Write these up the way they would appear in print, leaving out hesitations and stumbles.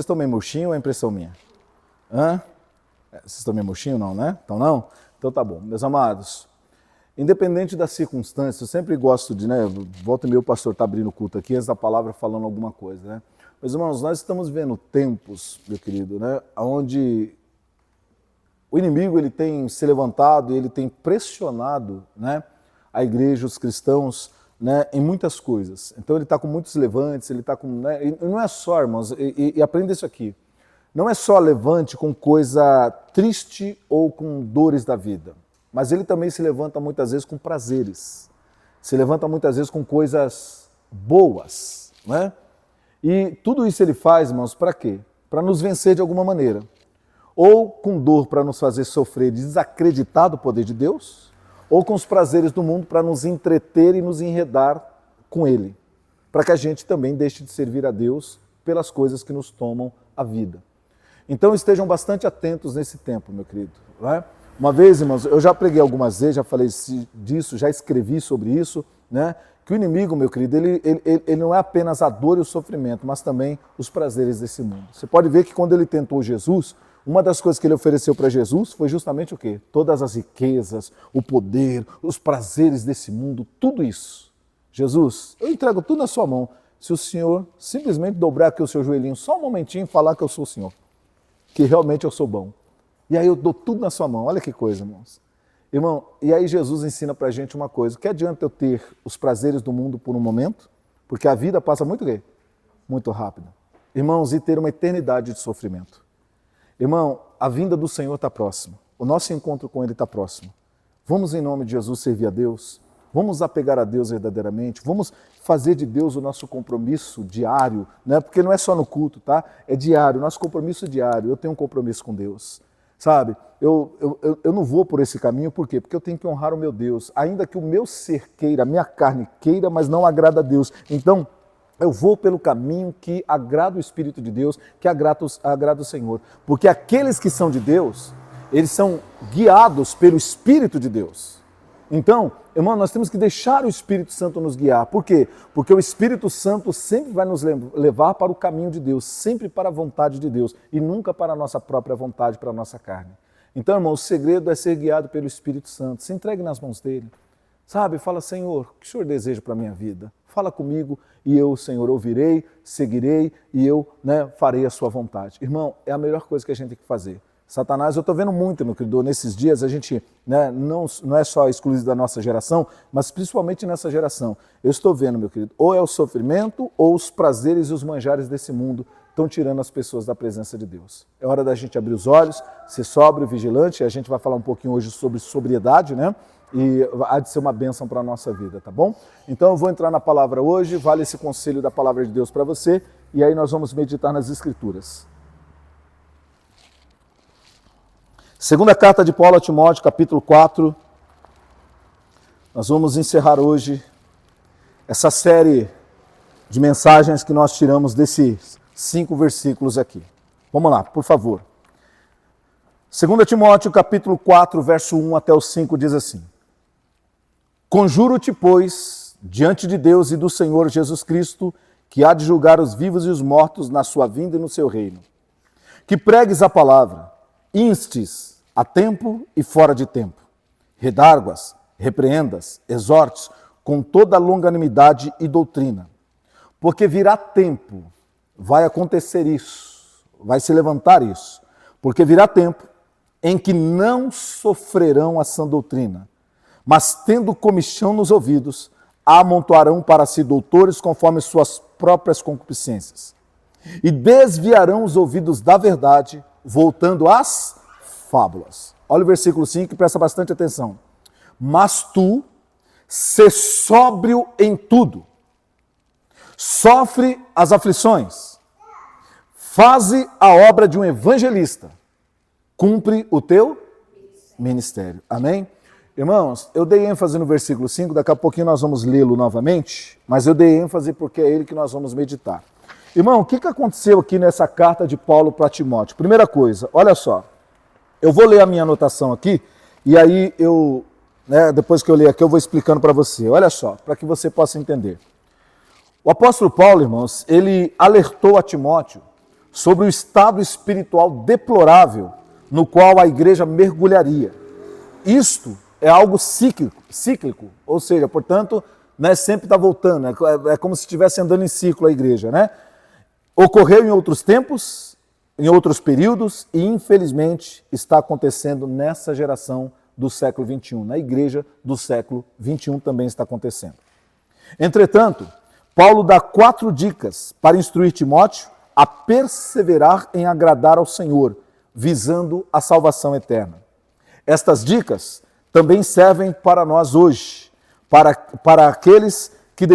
Vocês estão meio murchinho ou é impressão minha? Hã? Vocês estão meio murchinho não, né? Então não? Então tá bom. Meus amados, independente das circunstâncias, eu sempre gosto de, volta e meia o pastor está abrindo o culto aqui, antes da palavra falando alguma coisa, né? Meus irmãos, nós estamos vendo tempos, meu querido, né? Onde o inimigo ele tem se levantado, ele tem pressionado, né, a igreja, os cristãos, né, em muitas coisas. Então ele está com muitos levantes, ele está com... Né, e não é só, irmãos, e aprenda isso aqui, não é só levante com coisa triste ou com dores da vida, mas ele também se levanta muitas vezes com prazeres, se levanta muitas vezes com coisas boas, né? E tudo isso ele faz, irmãos, para quê? Para nos vencer de alguma maneira. Ou com dor para nos fazer sofrer, desacreditar do poder de Deus, ou com os prazeres do mundo para nos entreter e nos enredar com ele, para que a gente também deixe de servir a Deus pelas coisas que nos tomam a vida. Então estejam bastante atentos nesse tempo, meu querido. Né? Uma vez, irmãos, eu já preguei algumas vezes, já falei disso, já escrevi sobre isso, né? Que o inimigo, meu querido, ele não é apenas a dor e o sofrimento, mas também os prazeres desse mundo. Você pode ver que quando ele tentou Jesus, uma das coisas que ele ofereceu para Jesus foi justamente o quê? Todas as riquezas, o poder, os prazeres desse mundo, tudo isso. Jesus, eu entrego tudo na sua mão, se o Senhor simplesmente dobrar aqui o seu joelhinho só um momentinho e falar que eu sou o Senhor, que realmente eu sou bom. E aí eu dou tudo na sua mão, olha que coisa, irmãos. Irmão, e aí Jesus ensina pra gente uma coisa, que adianta eu ter os prazeres do mundo por um momento, porque a vida passa muito quê? Muito rápido. Irmãos, e ter uma eternidade de sofrimento. Irmão, a vinda do Senhor está próxima, o nosso encontro com Ele está próximo. Vamos em nome de Jesus servir a Deus, vamos apegar a Deus verdadeiramente, vamos fazer de Deus o nosso compromisso diário, né? Porque não é só no culto, tá? É diário, nosso compromisso diário, eu tenho um compromisso com Deus. Sabe, eu não vou por esse caminho, por quê? Porque eu tenho que honrar o meu Deus, ainda que o meu ser queira, a minha carne queira, mas não agrada a Deus. Então, eu vou pelo caminho que agrada o Espírito de Deus, que agrada o Senhor. Porque aqueles que são de Deus, eles são guiados pelo Espírito de Deus. Então, irmão, nós temos que deixar o Espírito Santo nos guiar. Por quê? Porque o Espírito Santo sempre vai nos levar para o caminho de Deus, sempre para a vontade de Deus e nunca para a nossa própria vontade, para a nossa carne. Então, irmão, o segredo é ser guiado pelo Espírito Santo. Se entregue nas mãos dele. Sabe, fala, Senhor, o que o Senhor deseja para a minha vida? Fala comigo e eu, Senhor, ouvirei, seguirei e eu farei a sua vontade. Irmão, é a melhor coisa que a gente tem que fazer. Satanás, eu estou vendo muito, meu querido, nesses dias, a gente não é só exclusivo da nossa geração, mas principalmente nessa geração. Eu estou vendo, meu querido, ou é o sofrimento ou os prazeres e os manjares desse mundo estão tirando as pessoas da presença de Deus. É hora da gente abrir os olhos, ser sóbrio, vigilante, a gente vai falar um pouquinho hoje sobre sobriedade, né? E há de ser uma bênção para a nossa vida, tá bom? Então eu vou entrar na palavra hoje, vale esse conselho da palavra de Deus para você, e aí nós vamos meditar nas Escrituras. Segunda carta de Paulo a Timóteo, capítulo 4, nós vamos encerrar hoje essa série de mensagens que nós tiramos desses 5 versículos aqui. Vamos lá, por favor. 2 Timóteo, capítulo 4, verso 1 até o 5, diz assim: Conjuro-te, pois, diante de Deus e do Senhor Jesus Cristo, que há de julgar os vivos e os mortos na sua vinda e no seu reino, que pregues a palavra, instes a tempo e fora de tempo, redarguas, repreendas, exortes, com toda longanimidade e doutrina. Porque virá tempo, vai acontecer isso, vai se levantar isso, porque virá tempo em que não sofrerão a sã doutrina, mas tendo comichão nos ouvidos, amontoarão para si doutores conforme suas próprias concupiscências, e desviarão os ouvidos da verdade, voltando às fábulas. Olha o versículo 5 e presta bastante atenção. Mas tu, sê sóbrio em tudo, sofre as aflições, faze a obra de um evangelista, cumpre o teu ministério. Amém? Irmãos, eu dei ênfase no versículo 5, daqui a pouquinho nós vamos lê-lo novamente, mas eu dei ênfase porque é ele que nós vamos meditar. Irmão, o que aconteceu aqui nessa carta de Paulo para Timóteo? Primeira coisa, olha só, eu vou ler a minha anotação aqui, e aí eu, depois que eu ler aqui, eu vou explicando para você. Olha só, para que você possa entender. O apóstolo Paulo, irmãos, ele alertou a Timóteo sobre o estado espiritual deplorável no qual a igreja mergulharia. Isto é algo cíclico, ou seja, portanto, né, sempre está voltando, é como se estivesse andando em ciclo a igreja, né? Ocorreu em outros tempos, em outros períodos e, infelizmente, está acontecendo nessa geração do século XXI. Na igreja do século XXI também está acontecendo. Entretanto, Paulo dá 4 dicas para instruir Timóteo a perseverar em agradar ao Senhor, visando a salvação eterna. Estas dicas também servem para nós hoje, para aqueles que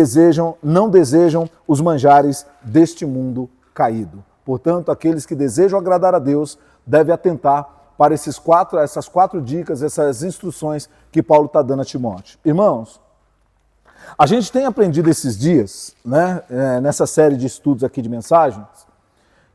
não desejam os manjares deste mundo caído. Portanto, aqueles que desejam agradar a Deus devem atentar para essas 4 dicas, essas instruções que Paulo está dando a Timóteo. Irmãos, a gente tem aprendido esses dias, né, nessa série de estudos aqui de mensagens,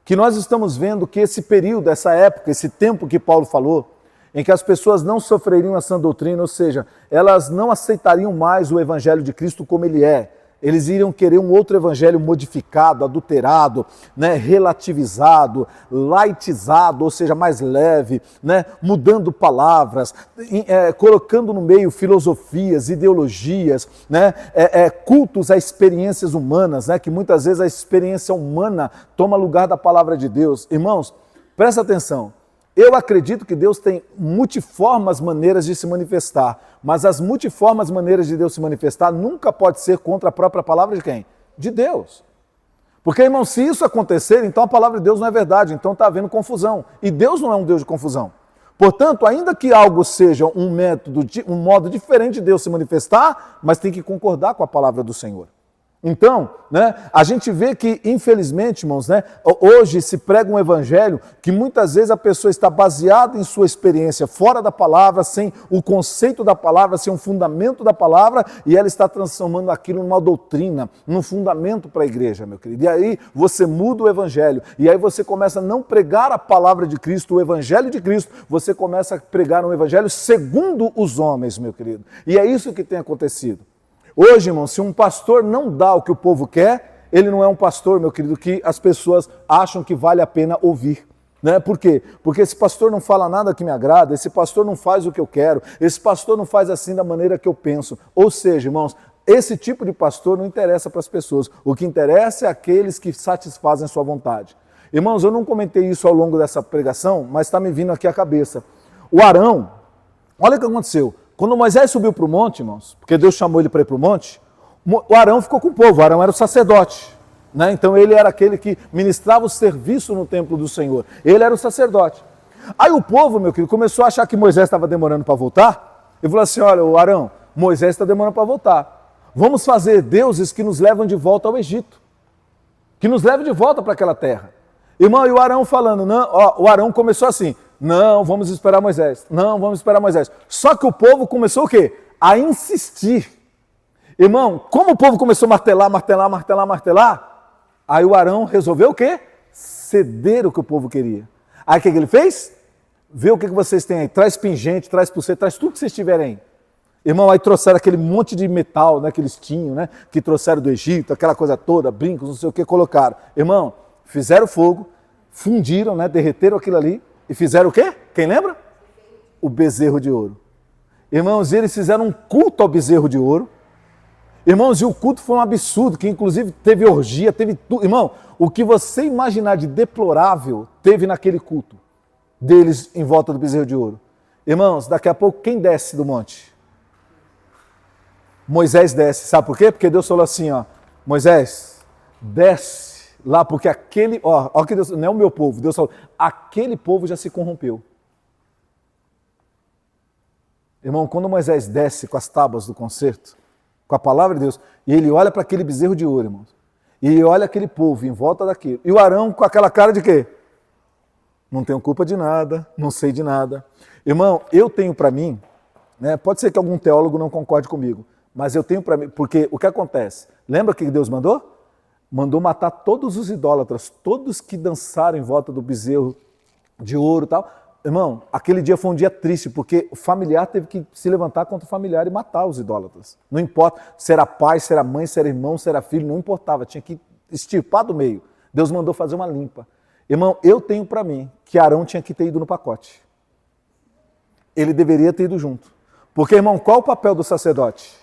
que nós estamos vendo que esse período, essa época, esse tempo que Paulo falou, em que as pessoas não sofreriam a sã doutrina, ou seja, elas não aceitariam mais o evangelho de Cristo como ele é. Eles iriam querer um outro evangelho modificado, adulterado, né, relativizado, laitizado, ou seja, mais leve, né, mudando palavras, colocando no meio filosofias, ideologias, né, cultos a experiências humanas, né, que muitas vezes a experiência humana toma lugar da palavra de Deus. Irmãos, presta atenção. Eu acredito que Deus tem multiformes maneiras de se manifestar, mas as multiformes maneiras de Deus se manifestar nunca pode ser contra a própria palavra de quem? De Deus. Porque, irmão, se isso acontecer, então a palavra de Deus não é verdade, então está havendo confusão. E Deus não é um Deus de confusão. Portanto, ainda que algo seja um modo diferente de Deus se manifestar, mas tem que concordar com a palavra do Senhor. Então, né, a gente vê que, infelizmente, irmãos, né, hoje se prega um evangelho que muitas vezes a pessoa está baseada em sua experiência fora da palavra, sem o conceito da palavra, sem um fundamento da palavra, e ela está transformando aquilo numa doutrina, num fundamento para a igreja, meu querido. E aí você muda o evangelho, e aí você começa a não pregar a palavra de Cristo, o evangelho de Cristo, você começa a pregar um evangelho segundo os homens, meu querido. E é isso que tem acontecido. Hoje, irmão, se um pastor não dá o que o povo quer, ele não é um pastor, meu querido, que as pessoas acham que vale a pena ouvir. Né? Por quê? Porque esse pastor não fala nada que me agrada, esse pastor não faz o que eu quero, esse pastor não faz assim da maneira que eu penso. Ou seja, irmãos, esse tipo de pastor não interessa para as pessoas. O que interessa é aqueles que satisfazem sua vontade. Irmãos, eu não comentei isso ao longo dessa pregação, mas está me vindo aqui à cabeça. O Arão, olha o que aconteceu. Quando Moisés subiu para o monte, irmãos, porque Deus chamou ele para ir para o monte, o Arão ficou com o povo, o Arão era o sacerdote, né? Então ele era aquele que ministrava o serviço no templo do Senhor, ele era o sacerdote. Aí o povo, meu querido, começou a achar que Moisés estava demorando para voltar, e falou assim, olha, o Arão, Moisés está demorando para voltar, vamos fazer deuses que nos levam de volta ao Egito, que nos levem de volta para aquela terra. Irmão, e o Arão falando, não, ó, o Arão começou assim, não, vamos esperar Moisés. Não, vamos esperar Moisés. Só que o povo começou o quê? A insistir. Irmão, como o povo começou a martelar, aí o Arão resolveu o quê? Ceder o que o povo queria. Aí o que ele fez? Vê o que vocês têm aí. Traz pingente, traz pulseira, traz tudo que vocês tiverem aí. Irmão, aí trouxeram aquele monte de metal, né, que eles tinham, né, que trouxeram do Egito, aquela coisa toda, brincos, não sei o que, colocaram. Irmão, fizeram fogo, fundiram, né, derreteram aquilo ali, e fizeram o quê? Quem lembra? O bezerro de ouro. Irmãos, eles fizeram um culto ao bezerro de ouro. Irmãos, e o culto foi um absurdo, que inclusive teve orgia, teve tudo. Irmão, o que você imaginar de deplorável teve naquele culto deles em volta do bezerro de ouro. Irmãos, daqui a pouco quem desce do monte? Moisés desce. Sabe por quê? Porque Deus falou assim, ó, Moisés, desce lá, porque aquele, ó que Deus, não é o meu povo, Deus falou, aquele povo já se corrompeu. Irmão, quando Moisés desce com as tábuas do concerto, com a palavra de Deus, e ele olha para aquele bezerro de ouro, irmãos, e ele olha aquele povo em volta daquilo, e o Arão com aquela cara de quê? Não tenho culpa de nada, não sei de nada. Irmão, eu tenho para mim, né, pode ser que algum teólogo não concorde comigo, mas eu tenho para mim, porque o que acontece? Lembra o que Deus mandou? Mandou matar todos os idólatras, todos que dançaram em volta do bezerro de ouro e tal. Irmão, aquele dia foi um dia triste, porque o familiar teve que se levantar contra o familiar e matar os idólatras. Não importa se era pai, se era mãe, se era irmão, se era filho, não importava, tinha que extirpar do meio. Deus mandou fazer uma limpa. Irmão, eu tenho para mim que Arão tinha que ter ido no pacote. Ele deveria ter ido junto. Porque, irmão, qual o papel do sacerdote?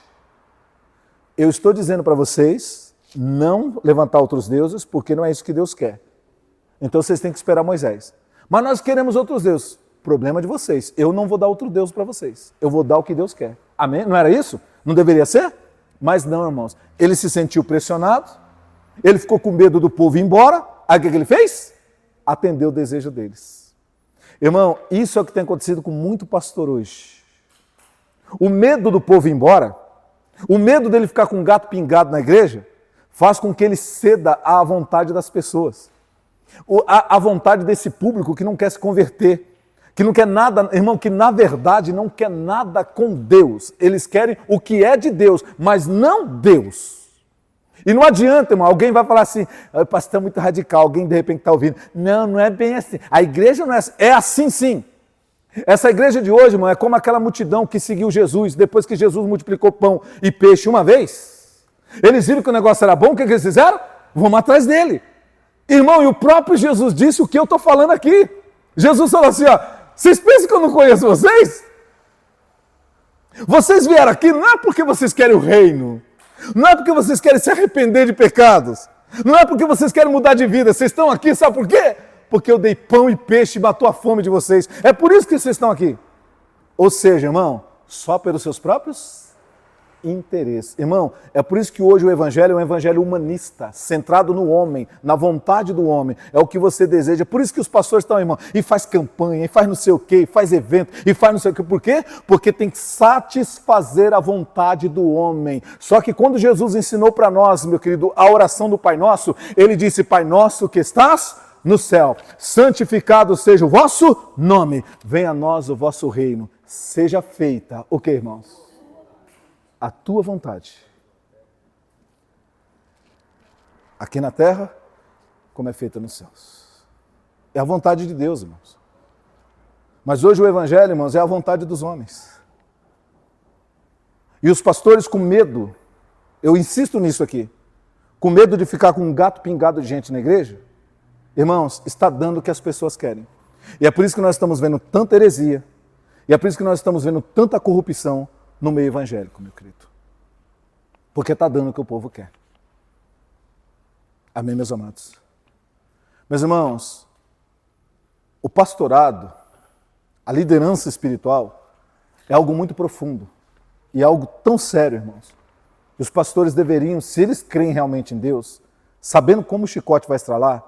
Eu estou dizendo para vocês não levantar outros deuses, porque não é isso que Deus quer. Então vocês têm que esperar Moisés. Mas nós queremos outros deuses. Problema de vocês. Eu não vou dar outro Deus para vocês. Eu vou dar o que Deus quer. Amém? Não era isso? Não deveria ser? Mas não, irmãos. Ele se sentiu pressionado. Ele ficou com medo do povo ir embora. Aí o que ele fez? Atendeu o desejo deles. Irmão, isso é o que tem acontecido com muito pastor hoje. O medo do povo ir embora, o medo dele ficar com um gato pingado na igreja, faz com que ele ceda à vontade das pessoas. A vontade desse público que não quer se converter, que não quer nada, irmão, que na verdade não quer nada com Deus. Eles querem o que é de Deus, mas não Deus. E não adianta, irmão, alguém vai falar assim, o pastor é muito radical, alguém de repente está ouvindo. Não, não é bem assim. A igreja não é assim. É assim sim. Essa igreja de hoje, irmão, é como aquela multidão que seguiu Jesus, depois que Jesus multiplicou pão e peixe uma vez. Eles viram que o negócio era bom, o que eles fizeram? Vamos atrás dele. Irmão, e o próprio Jesus disse o que eu estou falando aqui. Jesus falou assim, ó, vocês pensam que eu não conheço vocês? Vocês vieram aqui não é porque vocês querem o reino, não é porque vocês querem se arrepender de pecados, não é porque vocês querem mudar de vida, vocês estão aqui, sabe por quê? Porque eu dei pão e peixe e matou a fome de vocês. É por isso que vocês estão aqui. Ou seja, irmão, só pelos seus próprios interesses. Irmão, é por isso que hoje o evangelho é um evangelho humanista, centrado no homem, na vontade do homem. É o que você deseja. É por isso que os pastores estão, irmão, e faz campanha, e faz não sei o quê, e faz evento, e faz não sei o quê. Por quê? Porque tem que satisfazer a vontade do homem. Só que quando Jesus ensinou para nós, meu querido, a oração do Pai Nosso, ele disse, Pai Nosso que estás no céu, santificado seja o vosso nome, venha a nós o vosso reino, seja feita, o que, irmãos? A tua vontade. Aqui na terra, como é feita nos céus. É a vontade de Deus, irmãos. Mas hoje o evangelho, irmãos, é a vontade dos homens. E os pastores com medo, eu insisto nisso aqui, com medo de ficar com um gato pingado de gente na igreja, irmãos, está dando o que as pessoas querem. E é por isso que nós estamos vendo tanta heresia. E é por isso que nós estamos vendo tanta corrupção no meio evangélico, meu querido. Porque está dando o que o povo quer. Amém, meus amados? Meus irmãos, o pastorado, a liderança espiritual, é algo muito profundo. E é algo tão sério, irmãos. E os pastores deveriam, se eles creem realmente em Deus, sabendo como o chicote vai estralar,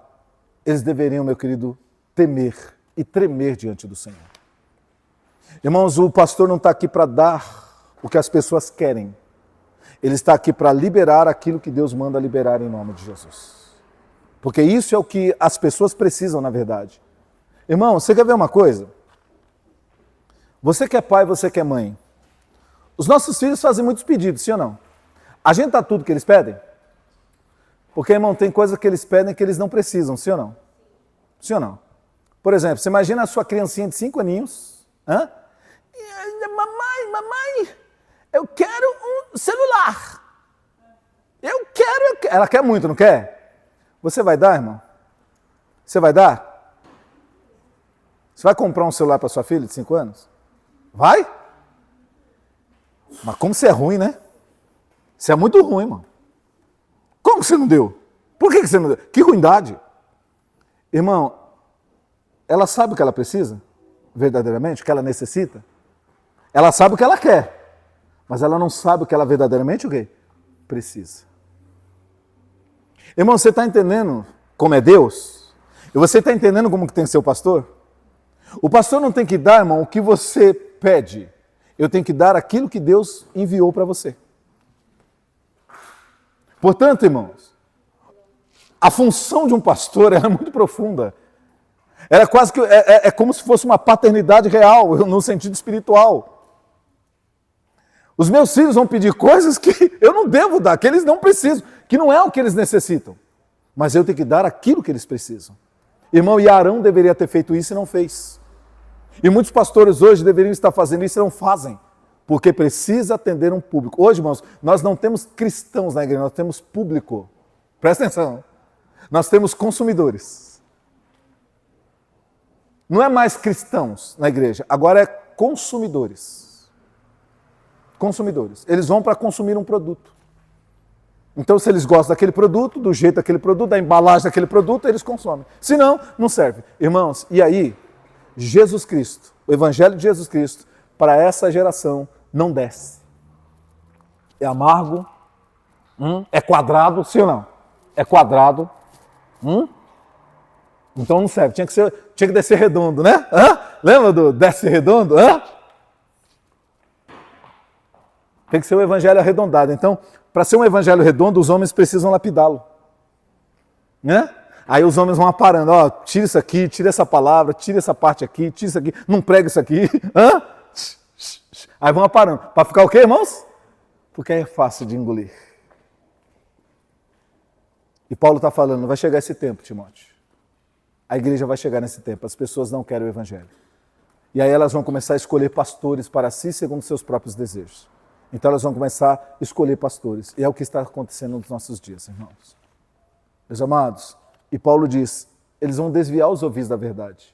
eles deveriam, meu querido, temer e tremer diante do Senhor. Irmãos, o pastor não está aqui para dar o que as pessoas querem. Ele está aqui para liberar aquilo que Deus manda liberar em nome de Jesus. Porque isso é o que as pessoas precisam, na verdade. Irmão, você quer ver uma coisa? Você que é pai, você que é mãe. Os nossos filhos fazem muitos pedidos, sim ou não? A gente dá tudo que eles pedem? Porque, irmão, tem coisa que eles pedem que eles não precisam, sim ou não? Sim ou não? Por exemplo, você imagina a sua criancinha de 5 aninhos, mamãe, eu quero um celular. Eu quero. Ela quer muito, não quer? Você vai dar, irmão? Você vai dar? Você vai comprar um celular para sua filha de 5 anos? Vai? Mas como você é ruim, né? Você é muito ruim, irmão. Como que você não deu? Por que você não deu? Que ruindade. Irmão, ela sabe o que ela precisa? Verdadeiramente? O que ela necessita? Ela sabe o que ela quer. Mas ela não sabe o que ela verdadeiramente o quê? Precisa. Irmão, você está entendendo como é Deus? E você está entendendo como que tem que ser o pastor? O pastor não tem que dar, irmão, o que você pede. Eu tenho que dar aquilo que Deus enviou para você. Portanto, irmãos, a função de um pastor é muito profunda. Ela é quase que é como se fosse uma paternidade real, no sentido espiritual. Os meus filhos vão pedir coisas que eu não devo dar, que eles não precisam, que não é o que eles necessitam. Mas eu tenho que dar aquilo que eles precisam. Irmão, e Arão deveria ter feito isso e não fez. E muitos pastores hoje deveriam estar fazendo isso e não fazem. Porque precisa atender um público. Hoje, irmãos, nós não temos cristãos na igreja, nós temos público. Presta atenção. Nós temos consumidores. Não é mais cristãos na igreja, agora é consumidores. Consumidores. Eles vão para consumir um produto. Então, se eles gostam daquele produto, do jeito daquele produto, da embalagem daquele produto, eles consomem. Se não, não serve. Irmãos, e aí, Jesus Cristo, o Evangelho de Jesus Cristo, para essa geração, não desce. É amargo, é quadrado, sim ou não? É quadrado. Então não serve, tinha que descer redondo, né? Lembra do desce redondo? Tem que ser um evangelho arredondado. Então, para ser um evangelho redondo, os homens precisam lapidá-lo. Né? Aí os homens vão aparando, tira isso aqui, tira essa palavra, tira essa parte aqui, tira isso aqui, não prega isso aqui. Aí vão aparando. Para ficar o quê, irmãos? Porque é fácil de engolir. E Paulo está falando, vai chegar esse tempo, Timóteo. A igreja vai chegar nesse tempo, as pessoas não querem o evangelho. E aí elas vão começar a escolher pastores para si, segundo seus próprios desejos. Então elas vão começar a escolher pastores. E é o que está acontecendo nos nossos dias, irmãos. Meus amados, e Paulo diz, eles vão desviar os ouvidos da verdade.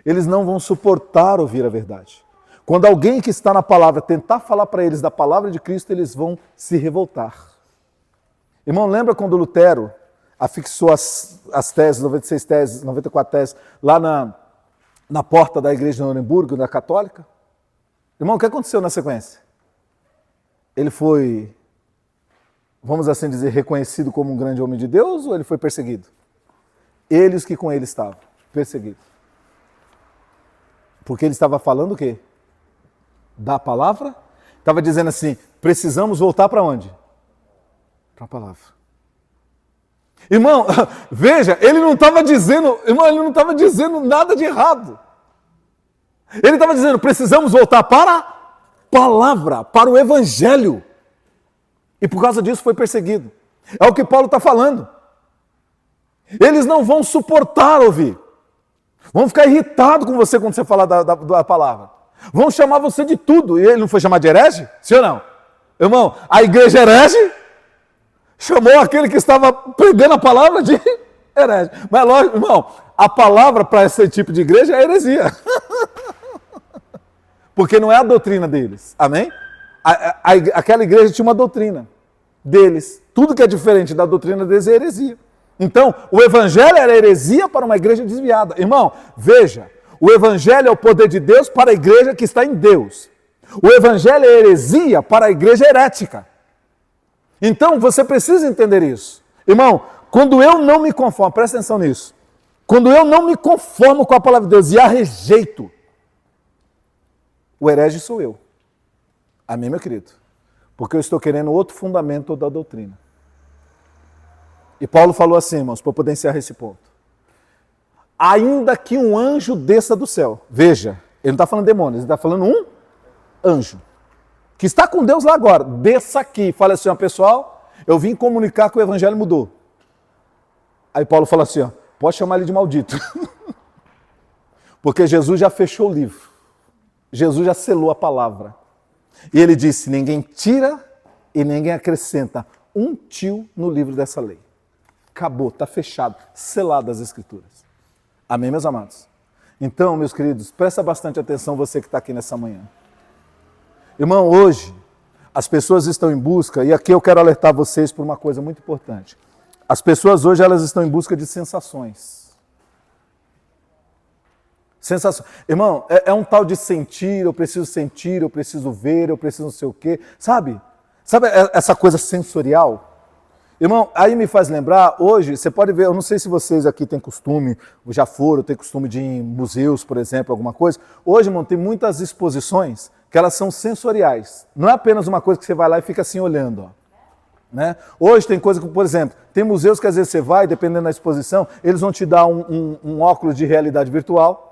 Eles não vão suportar ouvir a verdade. Quando alguém que está na palavra tentar falar para eles da palavra de Cristo, eles vão se revoltar. Irmão, lembra quando Lutero afixou as teses, 96 teses, 94 teses, lá na porta da igreja de Nuremberg, da católica? Irmão, o que aconteceu na sequência? Ele foi, vamos assim dizer, reconhecido como um grande homem de Deus ou ele foi perseguido? Eles que com ele estavam, perseguidos. Porque ele estava falando o quê? Da palavra? Estava dizendo assim, precisamos voltar para onde? Para a palavra. Irmão, veja, ele não estava dizendo nada de errado. Ele estava dizendo, precisamos voltar para a palavra, para o evangelho. E por causa disso foi perseguido. É o que Paulo está falando. Eles não vão suportar ouvir. Vão ficar irritados com você quando você falar da palavra. Vão chamar você de tudo. E ele não foi chamado de herege? Sim ou não? Irmão, a igreja herege chamou aquele que estava pregando a palavra de herege. Mas lógico, irmão, a palavra para esse tipo de igreja é heresia. Porque não é a doutrina deles. Amém? Aquela igreja tinha uma doutrina deles. Tudo que é diferente da doutrina deles é heresia. Então, o evangelho era heresia para uma igreja desviada. Irmão, veja, o evangelho é o poder de Deus para a igreja que está em Deus. O evangelho é heresia para a igreja herética. Então, você precisa entender isso. Irmão, quando eu não me conformo, presta atenção nisso. Quando eu não me conformo com a palavra de Deus e a rejeito, o herege sou eu. Amém, meu querido? Porque eu estou querendo outro fundamento da doutrina. E Paulo falou assim, irmãos, para eu poder encerrar esse ponto. Ainda que um anjo desça do céu. Veja, ele não está falando demônio, ele está falando um anjo. Que está com Deus lá agora. Desça aqui. Fala assim, ó, pessoal, eu vim comunicar que o evangelho mudou. Aí Paulo fala assim, ó, pode chamar ele de maldito. Porque Jesus já fechou o livro. Jesus já selou a palavra. E ele disse, ninguém tira e ninguém acrescenta um tio no livro dessa lei. Acabou, está fechado, selado as escrituras. Amém, meus amados? Então, meus queridos, presta bastante atenção você que está aqui nessa manhã. Irmão, hoje, as pessoas estão em busca, e aqui eu quero alertar vocês por uma coisa muito importante. As pessoas hoje, elas estão em busca de sensações. Sensação. Irmão, é um tal de sentir, eu preciso ver, eu preciso não sei o quê. Sabe? Sabe essa coisa sensorial? Irmão, aí me faz lembrar, hoje, você pode ver, eu não sei se vocês aqui têm costume, já foram, têm costume de ir em museus, por exemplo, alguma coisa. Hoje, irmão, tem muitas exposições que elas são sensoriais. Não é apenas uma coisa que você vai lá e fica assim olhando, ó. Né? Hoje tem coisa que, por exemplo, tem museus que às vezes você vai, dependendo da exposição, eles vão te dar um óculos de realidade virtual.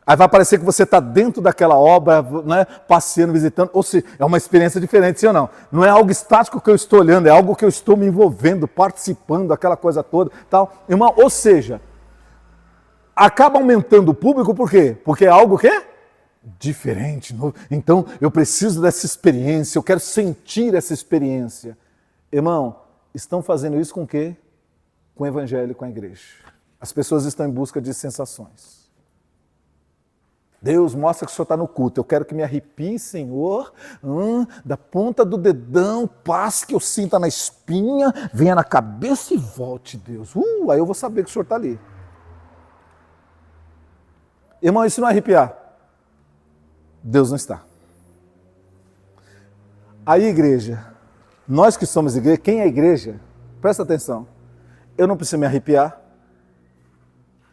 Aí vai parecer que você está dentro daquela obra, né, passeando, visitando, ou seja, é uma experiência diferente, sim ou não? Não é algo estático que eu estou olhando, é algo que eu estou me envolvendo, participando, aquela coisa toda, tal. Irmão, ou seja, acaba aumentando o público, por quê? Porque é algo que é diferente. Então, eu preciso dessa experiência, eu quero sentir essa experiência. Irmão, estão fazendo isso com o quê? Com o evangelho, com a igreja. As pessoas estão em busca de sensações. Deus, mostra que o Senhor está no culto. Eu quero que me arrepie, Senhor, da ponta do dedão, paz que eu sinta na espinha, venha na cabeça e volte, Deus. Aí eu vou saber que o Senhor está ali. Irmão, isso não é arrepiar. Deus não está. Aí, igreja, nós que somos igreja, quem é igreja? Presta atenção. Eu não preciso me arrepiar.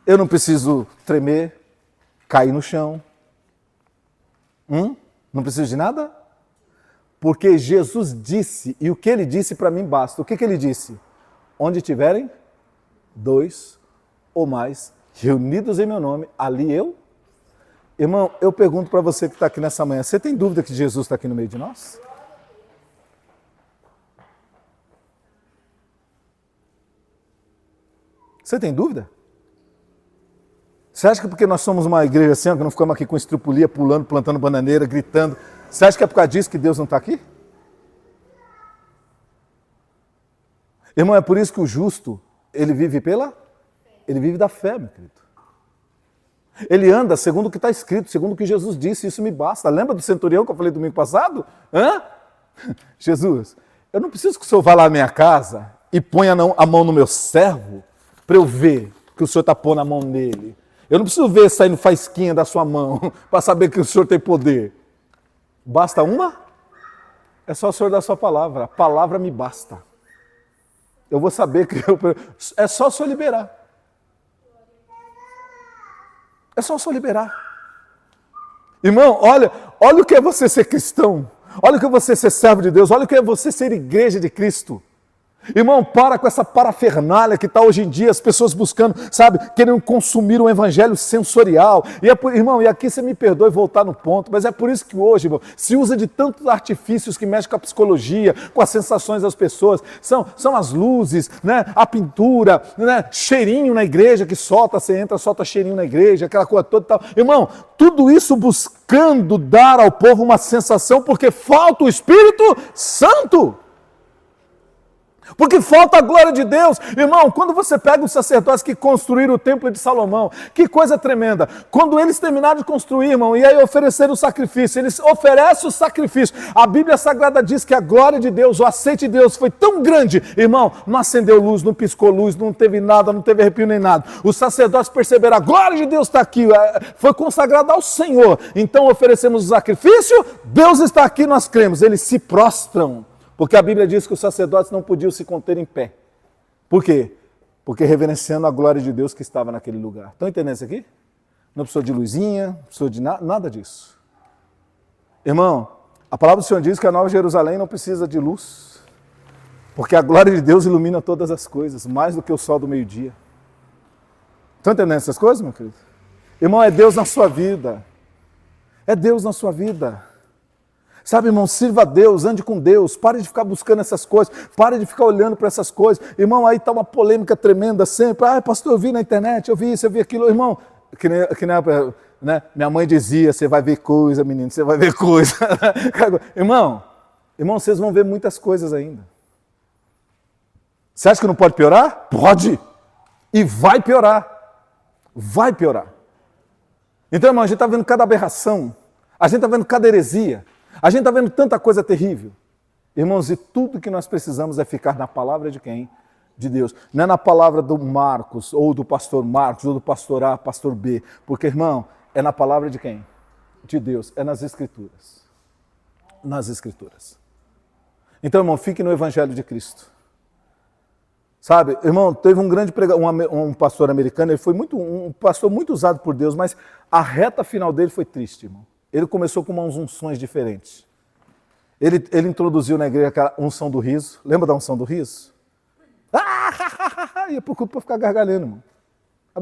Eu não preciso tremer, cair no chão. Não preciso de nada? Porque Jesus disse, e o que ele disse para mim basta. O que ele disse? Onde tiverem 2 ou mais reunidos em meu nome, ali eu. Irmão, eu pergunto para você que está aqui nessa manhã, você tem dúvida que Jesus está aqui no meio de nós? Você tem dúvida? Você acha que porque nós somos uma igreja assim, que não ficamos aqui com estrupulia, pulando, plantando bananeira, gritando, você acha que é por causa disso que Deus não está aqui? Irmão, é por isso que o justo, ele vive da fé, meu querido. Ele anda segundo o que está escrito, segundo o que Jesus disse, isso me basta. Lembra do centurião que eu falei domingo passado? Jesus, eu não preciso que o Senhor vá lá na minha casa e ponha a mão no meu servo para eu ver que o Senhor está pondo a mão nele. Eu não preciso ver saindo faísquinha da sua mão para saber que o Senhor tem poder. Basta uma? É só o Senhor dar a sua palavra. A palavra me basta. Eu vou saber que é só o Senhor liberar. É só o Senhor liberar. Irmão, olha o que é você ser cristão. Olha o que é você ser servo de Deus. Olha o que é você ser igreja de Cristo. Irmão, para com essa parafernália que está hoje em dia, as pessoas buscando, sabe, querendo consumir um evangelho sensorial. Irmão, e aqui você me perdoe voltar no ponto, mas é por isso que hoje, irmão, se usa de tantos artifícios que mexem com a psicologia, com as sensações das pessoas. São as luzes, né, a pintura, né, cheirinho na igreja que solta, você entra, solta cheirinho na igreja, aquela coisa toda e tal. Irmão, tudo isso buscando dar ao povo uma sensação porque falta o Espírito Santo. Porque falta a glória de Deus. Irmão, quando você pega os sacerdotes que construíram o templo de Salomão, que coisa tremenda. Quando eles terminaram de construir, irmão, e aí ofereceram o sacrifício, eles oferecem o sacrifício. A Bíblia Sagrada diz que a glória de Deus, o aceite de Deus foi tão grande, irmão, não acendeu luz, não piscou luz, não teve nada, não teve arrepio nem nada. Os sacerdotes perceberam, a glória de Deus está aqui, foi consagrada ao Senhor. Então oferecemos o sacrifício, Deus está aqui, nós cremos. Eles se prostram. Porque a Bíblia diz que os sacerdotes não podiam se conter em pé. Por quê? Porque reverenciando a glória de Deus que estava naquele lugar. Estão entendendo isso aqui? Não precisou de luzinha, não precisou de nada disso. Irmão, a palavra do Senhor diz que a Nova Jerusalém não precisa de luz. Porque a glória de Deus ilumina todas as coisas, mais do que o sol do meio-dia. Estão entendendo essas coisas, meu querido? Irmão, é Deus na sua vida. É Deus na sua vida. Sabe, irmão, sirva a Deus, ande com Deus, pare de ficar buscando essas coisas, pare de ficar olhando para essas coisas. Irmão, aí está uma polêmica tremenda sempre. Pastor, eu vi na internet, eu vi isso, eu vi aquilo. Irmão, que nem né? Minha mãe dizia, você vai ver coisa, menino, você vai ver coisa. Irmão, vocês vão ver muitas coisas ainda. Você acha que não pode piorar? Pode! E vai piorar. Vai piorar. Então, irmão, a gente está vendo cada aberração, a gente está vendo cada heresia. A gente está vendo tanta coisa terrível. Irmãos, e tudo que nós precisamos é ficar na palavra de quem? De Deus. Não é na palavra do Marcos, ou do pastor Marcos, ou do pastor A, pastor B. Porque, irmão, é na palavra de quem? De Deus. É nas Escrituras. Nas Escrituras. Então, irmão, fique no Evangelho de Cristo. Sabe, irmão, teve um grande um pastor americano, ele foi um pastor muito usado por Deus, mas a reta final dele foi triste, irmão. Ele começou com umas unções diferentes. Ele introduziu na igreja aquela unção do riso. Lembra da unção do riso? Ia pro culto para ficar gargalhando, irmão.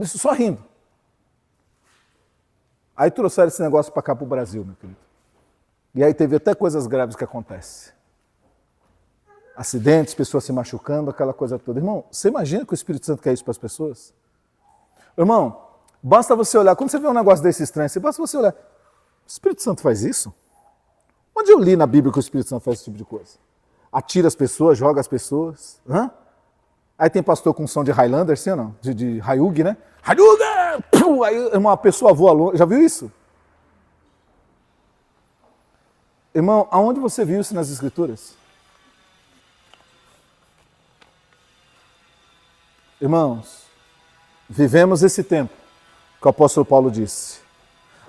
Só rindo. Aí trouxeram esse negócio para cá, para o Brasil, meu querido. E aí teve até coisas graves que acontecem. Acidentes, pessoas se machucando, aquela coisa toda. Irmão, você imagina que o Espírito Santo quer isso para as pessoas? Irmão, basta você olhar. Quando você vê um negócio desse estranho, basta você olhar. O Espírito Santo faz isso? Onde eu li na Bíblia que o Espírito Santo faz esse tipo de coisa? Atira as pessoas, joga as pessoas. Aí tem pastor com som de Highlander, assim ou não? De Hayug, né? Hayug! Aí uma pessoa voa longe. Já viu isso? Irmão, aonde você viu isso nas Escrituras? Irmãos, vivemos esse tempo que o apóstolo Paulo disse.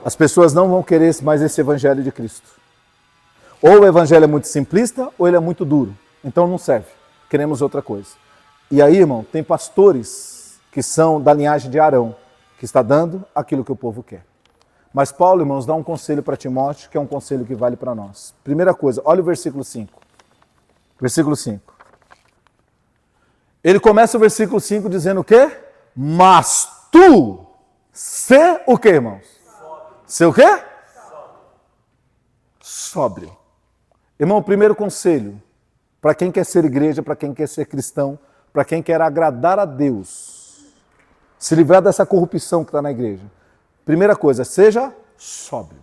As pessoas não vão querer mais esse evangelho de Cristo. Ou o evangelho é muito simplista, ou ele é muito duro. Então não serve. Queremos outra coisa. E aí, irmão, tem pastores que são da linhagem de Arão, que está dando aquilo que o povo quer. Mas Paulo, irmãos, dá um conselho para Timóteo, que é um conselho que vale para nós. Primeira coisa, olha o versículo 5. Versículo 5. Ele começa o versículo 5 dizendo o quê? Mas tu, sê o quê, irmãos? Ser o quê? Sóbrio. Irmão, o primeiro conselho, para quem quer ser igreja, para quem quer ser cristão, para quem quer agradar a Deus, se livrar dessa corrupção que está na igreja. Primeira coisa, seja sóbrio.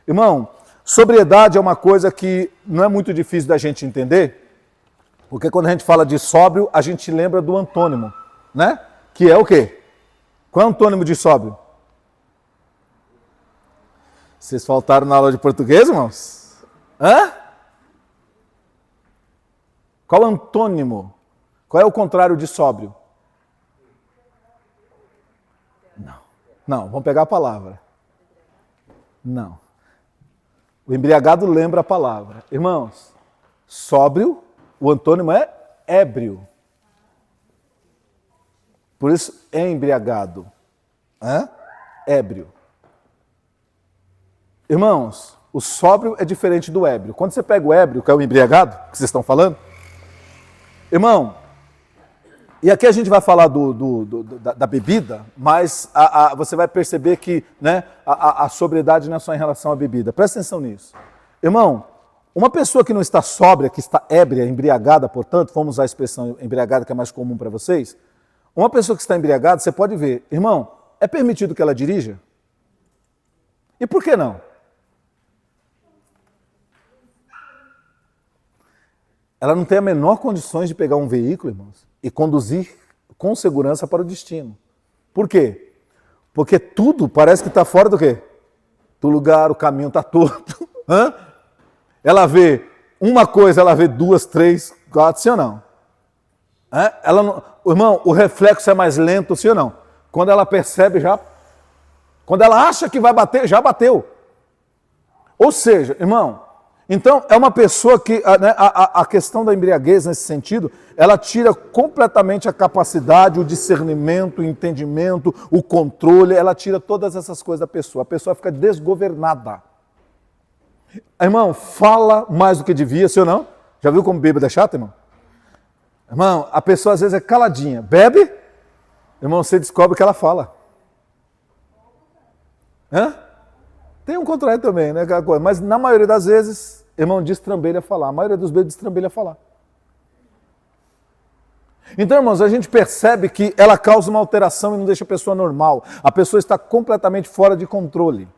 Irmão, sobriedade é uma coisa que não é muito difícil da gente entender, porque quando a gente fala de sóbrio, a gente lembra do antônimo, né? Que é o quê? Qual é o antônimo de sóbrio? Vocês faltaram na aula de português, irmãos? Hã? Qual é o antônimo? Qual é o contrário de sóbrio? Não, vamos pegar a palavra. Não. O embriagado lembra a palavra. Irmãos, sóbrio, o antônimo é ébrio. Por isso é embriagado. Ébrio. Irmãos, o sóbrio é diferente do ébrio. Quando você pega o ébrio, que é o embriagado, que vocês estão falando, irmão, e aqui a gente vai falar da bebida, mas você vai perceber que, né, a sobriedade não é só em relação à bebida. Presta atenção nisso. Irmão, uma pessoa que não está sóbria, que está ébria, embriagada, portanto, vamos usar a expressão embriagada que é mais comum para vocês, uma pessoa que está embriagada, você pode ver, irmão, é permitido que ela dirija? E por que não? Ela não tem a menor condições de pegar um veículo, irmãos, e conduzir com segurança para o destino. Por quê? Porque tudo parece que está fora do quê? Do lugar, o caminho está torto. Ela vê uma coisa, ela vê duas, três, quatro, sim ou não? Ela não... Irmão, o reflexo é mais lento, sim ou não? Quando ela percebe, já... Quando ela acha que vai bater, já bateu. Ou seja, irmão, então é uma pessoa que, né, a questão da embriaguez nesse sentido, ela tira completamente a capacidade, o discernimento, o entendimento, o controle, ela tira todas essas coisas da pessoa. A pessoa fica desgovernada. Irmão, fala mais do que devia, sim ou não? Já viu como bêbado é chato, irmão? Irmão, a pessoa às vezes é caladinha. Bebe, irmão, você descobre que ela fala. Tem um contrário também, né? Mas na maioria das vezes, irmão, destrambelha falar. A maioria dos bêbados destrambelha falar. Então, irmãos, a gente percebe que ela causa uma alteração e não deixa a pessoa normal. A pessoa está completamente fora de controle.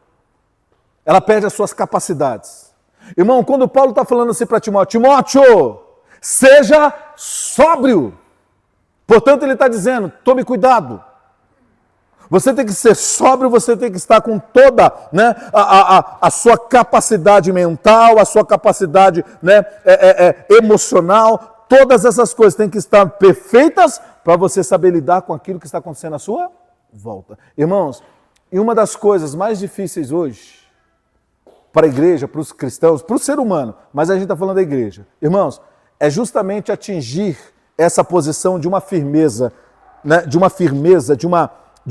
Ela perde as suas capacidades. Irmão, quando Paulo está falando assim para Timóteo, Timóteo, seja sóbrio. Portanto, ele está dizendo, tome cuidado. Você tem que ser sóbrio, você tem que estar com toda, né, a sua capacidade mental, a sua capacidade, né, emocional, todas essas coisas têm que estar perfeitas para você saber lidar com aquilo que está acontecendo à sua volta. Irmãos, e uma das coisas mais difíceis hoje, para a igreja, para os cristãos, para o ser humano, mas a gente está falando da igreja, irmãos, é justamente atingir essa posição de uma firmeza, né, de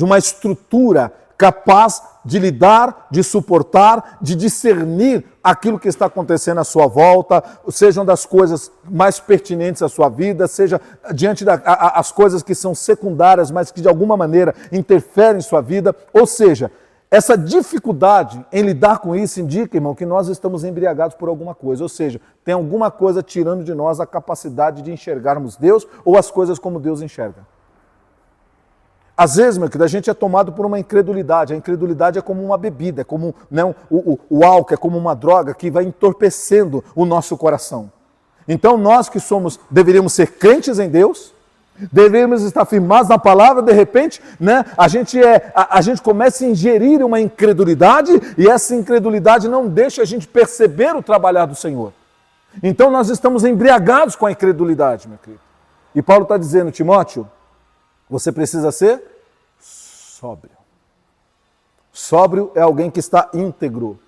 uma estrutura capaz de lidar, de suportar, de discernir aquilo que está acontecendo à sua volta, sejam das coisas mais pertinentes à sua vida, seja diante das coisas que são secundárias, mas que de alguma maneira interferem em sua vida. Ou seja, essa dificuldade em lidar com isso indica, irmão, que nós estamos embriagados por alguma coisa. Ou seja, tem alguma coisa tirando de nós a capacidade de enxergarmos Deus ou as coisas como Deus enxerga. Às vezes, meu querido, a gente é tomado por uma incredulidade. A incredulidade é como uma bebida, é como, né, o álcool, é como uma droga que vai entorpecendo o nosso coração. Então nós que deveríamos ser crentes em Deus, Devemos estar firmados na palavra, de repente, né, a gente começa a ingerir uma incredulidade e essa incredulidade não deixa a gente perceber o trabalhar do Senhor. Então nós estamos embriagados com a incredulidade, meu querido. E Paulo está dizendo, Timóteo, você precisa ser sóbrio. Sóbrio é alguém que está íntegro.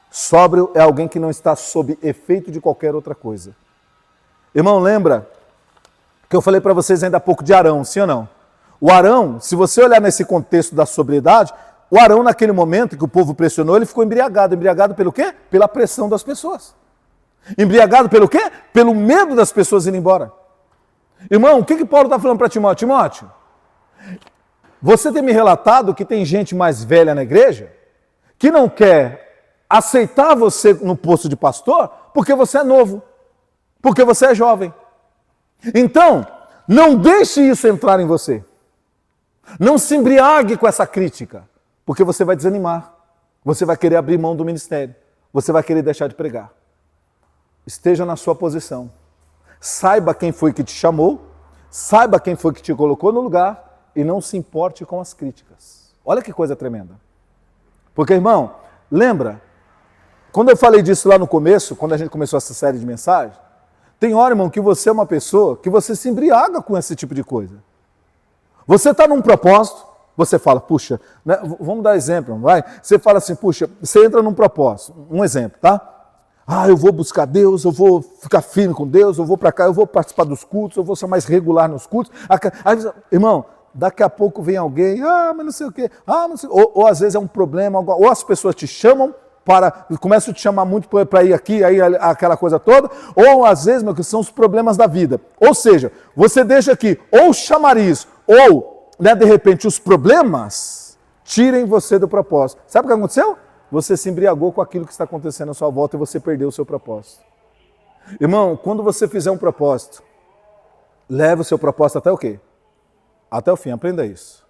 Sóbrio é alguém que não está sob efeito de qualquer outra coisa. Irmão, lembra que eu falei para vocês ainda há pouco de Arão, sim ou não? O Arão, se você olhar nesse contexto da sobriedade, o Arão naquele momento que o povo pressionou, ele ficou embriagado. Embriagado pelo quê? Pela pressão das pessoas. Embriagado pelo quê? Pelo medo das pessoas irem embora. Irmão, o que Paulo está falando para Timóteo? Timóteo, você tem me relatado que tem gente mais velha na igreja que não quer aceitar você no posto de pastor porque você é novo, porque você é jovem. Então, não deixe isso entrar em você. Não se embriague com essa crítica, porque você vai desanimar. Você vai querer abrir mão do ministério. Você vai querer deixar de pregar. Esteja na sua posição. Saiba quem foi que te chamou, saiba quem foi que te colocou no lugar e não se importe com as críticas. Olha que coisa tremenda. Porque, irmão, lembra, quando eu falei disso lá no começo, quando a gente começou essa série de mensagens, tem hora, irmão, que você é uma pessoa que você se embriaga com esse tipo de coisa. Você está num propósito, você fala, puxa, né, vamos dar exemplo, vai? Você fala assim, puxa, você entra num propósito, um exemplo, tá? Eu vou buscar Deus, eu vou ficar firme com Deus, eu vou para cá, eu vou participar dos cultos, eu vou ser mais regular nos cultos. Aí, irmão, daqui a pouco vem alguém, mas não sei o quê, não sei, ou às vezes é um problema, ou as pessoas te chamam, começam a te chamar muito para ir aqui, aí aquela coisa toda, ou às vezes, meu, que são os problemas da vida. Ou seja, você deixa aqui, ou o chamariz, ou, né, de repente, os problemas tirem você do propósito. Sabe o que aconteceu? Você se embriagou com aquilo que está acontecendo à sua volta e você perdeu o seu propósito. Irmão, quando você fizer um propósito, leve o seu propósito até o quê? Até o fim, aprenda isso.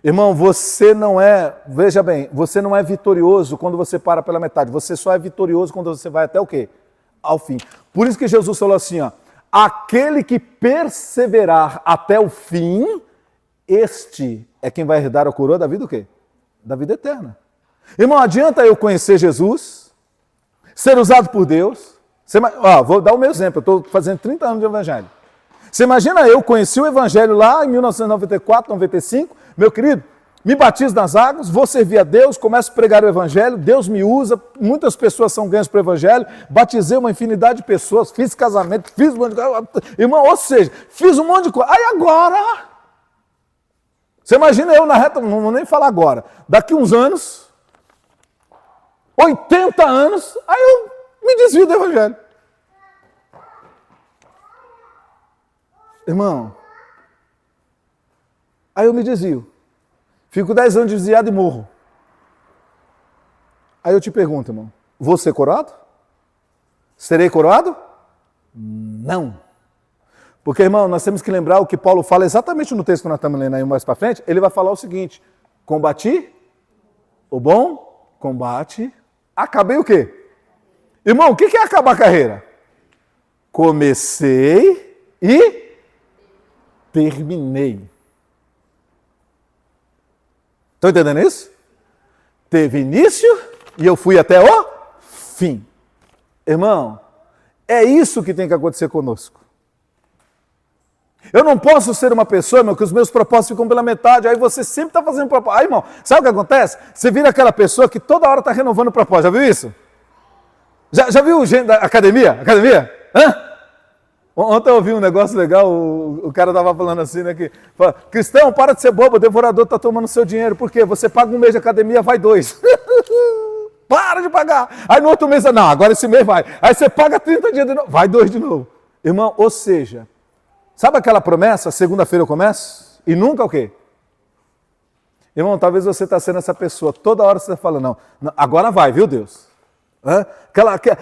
Irmão, você não é, veja bem, você não é vitorioso quando você para pela metade. Você só é vitorioso quando você vai até o quê? Ao fim. Por isso que Jesus falou assim, ó, aquele que perseverar até o fim, este é quem vai herdar a coroa da vida o quê? Da vida eterna. Irmão, adianta eu conhecer Jesus, ser usado por Deus. Vou dar o meu exemplo, eu estou fazendo 30 anos de evangelho. Você imagina eu conheci o evangelho lá em 1994, 95, meu querido, me batizo nas águas, vou servir a Deus, começo a pregar o evangelho, Deus me usa, muitas pessoas são ganhas para o evangelho, batizei uma infinidade de pessoas, fiz casamento, fiz um monte de coisa, irmão, ou seja, fiz um monte de coisa. Aí agora, você imagina eu na reta, não vou nem falar agora, daqui uns anos, 80 anos, aí eu me desvio do evangelho. Irmão, aí eu me desvio. Fico 10 anos desviado e morro. Aí eu te pergunto, irmão, vou ser coroado? Serei coroado? Não. Porque, irmão, nós temos que lembrar o que Paulo fala exatamente no texto que nós estamos lendo aí mais para frente. Ele vai falar o seguinte, combati o bom combate, acabei o quê? Irmão, o que é acabar a carreira? Comecei e terminei. Estão entendendo isso? Teve início e eu fui até o fim. Irmão, é isso que tem que acontecer conosco. Eu não posso ser uma pessoa, irmão, que os meus propósitos ficam pela metade, aí você sempre está fazendo propósito. Aí, irmão, sabe o que acontece? Você vira aquela pessoa que toda hora está renovando o propósito. Já viu isso? Já viu gente da academia? Academia? Hã? Ontem eu ouvi um negócio legal, o cara estava falando assim, né, que fala, cristão, para de ser bobo, o devorador está tomando seu dinheiro. Por quê? Você paga um mês de academia, vai 2. Para de pagar. Aí no outro mês, não, agora esse mês vai. Aí você paga 30 dias de novo, vai 2 de novo. Irmão, ou seja, sabe aquela promessa, segunda-feira eu começo? E nunca o quê? Irmão, talvez você está sendo essa pessoa, toda hora você está falando, não, agora vai, viu Deus?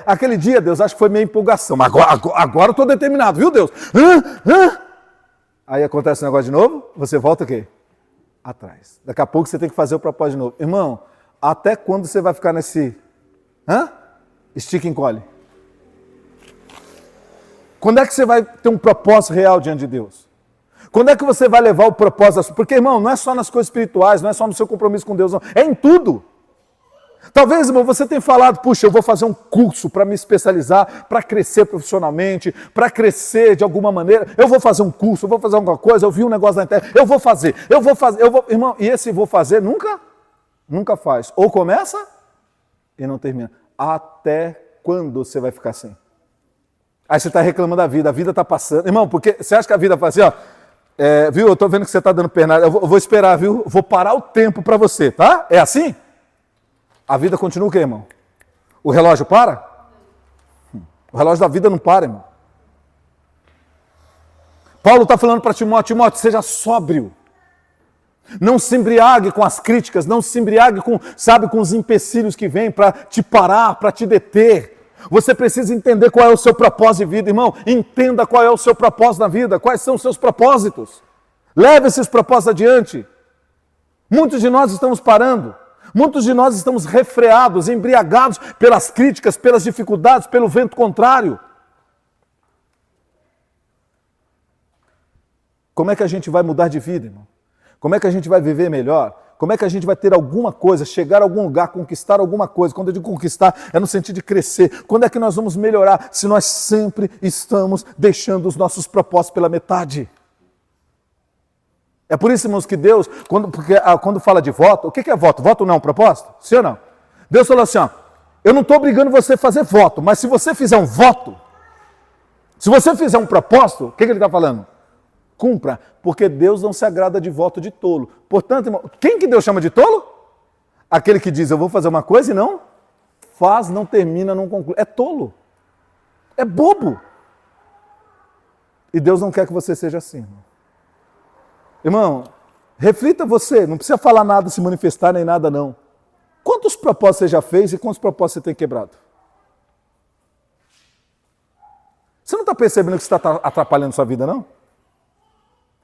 Aquele dia, Deus, acho que foi minha empolgação, mas agora eu estou determinado, viu Deus? Aí acontece o negócio de novo, você volta o quê? Atrás. Daqui a pouco você tem que fazer o propósito de novo. Irmão, até quando você vai ficar nesse estica e encolhe? Quando é que você vai ter um propósito real diante de Deus? Quando é que você vai levar o propósito? Porque, irmão, não é só nas coisas espirituais, não é só no seu compromisso com Deus, não. É em tudo. Talvez, irmão, você tenha falado, puxa, eu vou fazer um curso para me especializar, para crescer profissionalmente, para crescer de alguma maneira. Eu vou fazer um curso, eu vou fazer alguma coisa, eu vi um negócio na internet, eu vou fazer. Irmão, e esse vou fazer nunca faz. Ou começa e não termina. Até quando você vai ficar assim? Aí você está reclamando da vida está passando. Irmão, porque você acha que a vida faz assim, ó, viu, eu estou vendo que você está dando pernada, eu vou esperar, viu, vou parar o tempo para você, tá? É assim? A vida continua o quê, irmão? O relógio para? O relógio da vida não para, irmão. Paulo está falando para Timóteo, seja sóbrio. Não se embriague com as críticas, não se embriague com os empecilhos que vêm para te parar, para te deter. Você precisa entender qual é o seu propósito de vida, irmão. Entenda qual é o seu propósito na vida, quais são os seus propósitos. Leve esses propósitos adiante. Muitos de nós estamos parando. Muitos de nós estamos refreados, embriagados pelas críticas, pelas dificuldades, pelo vento contrário. Como é que a gente vai mudar de vida, irmão? Como é que a gente vai viver melhor? Como é que a gente vai ter alguma coisa, chegar a algum lugar, conquistar alguma coisa? Quando eu digo conquistar, é no sentido de crescer. Quando é que nós vamos melhorar se nós sempre estamos deixando os nossos propósitos pela metade? É por isso, irmãos, que Deus, quando fala de voto, o que é voto? Voto não é um propósito? Sim ou não? Deus falou assim, ó, eu não estou obrigando você a fazer voto, mas se você fizer um voto, se você fizer um propósito, o que ele está falando? Cumpra, porque Deus não se agrada de voto de tolo. Portanto, irmão, quem que Deus chama de tolo? Aquele que diz, eu vou fazer uma coisa e não faz, não termina, não conclui. É tolo. É bobo. E Deus não quer que você seja assim, irmão. Irmão, reflita você, não precisa falar nada, se manifestar nem nada não. Quantos propósitos você já fez e quantos propósitos você tem quebrado? Você não está percebendo que você está atrapalhando sua vida, não?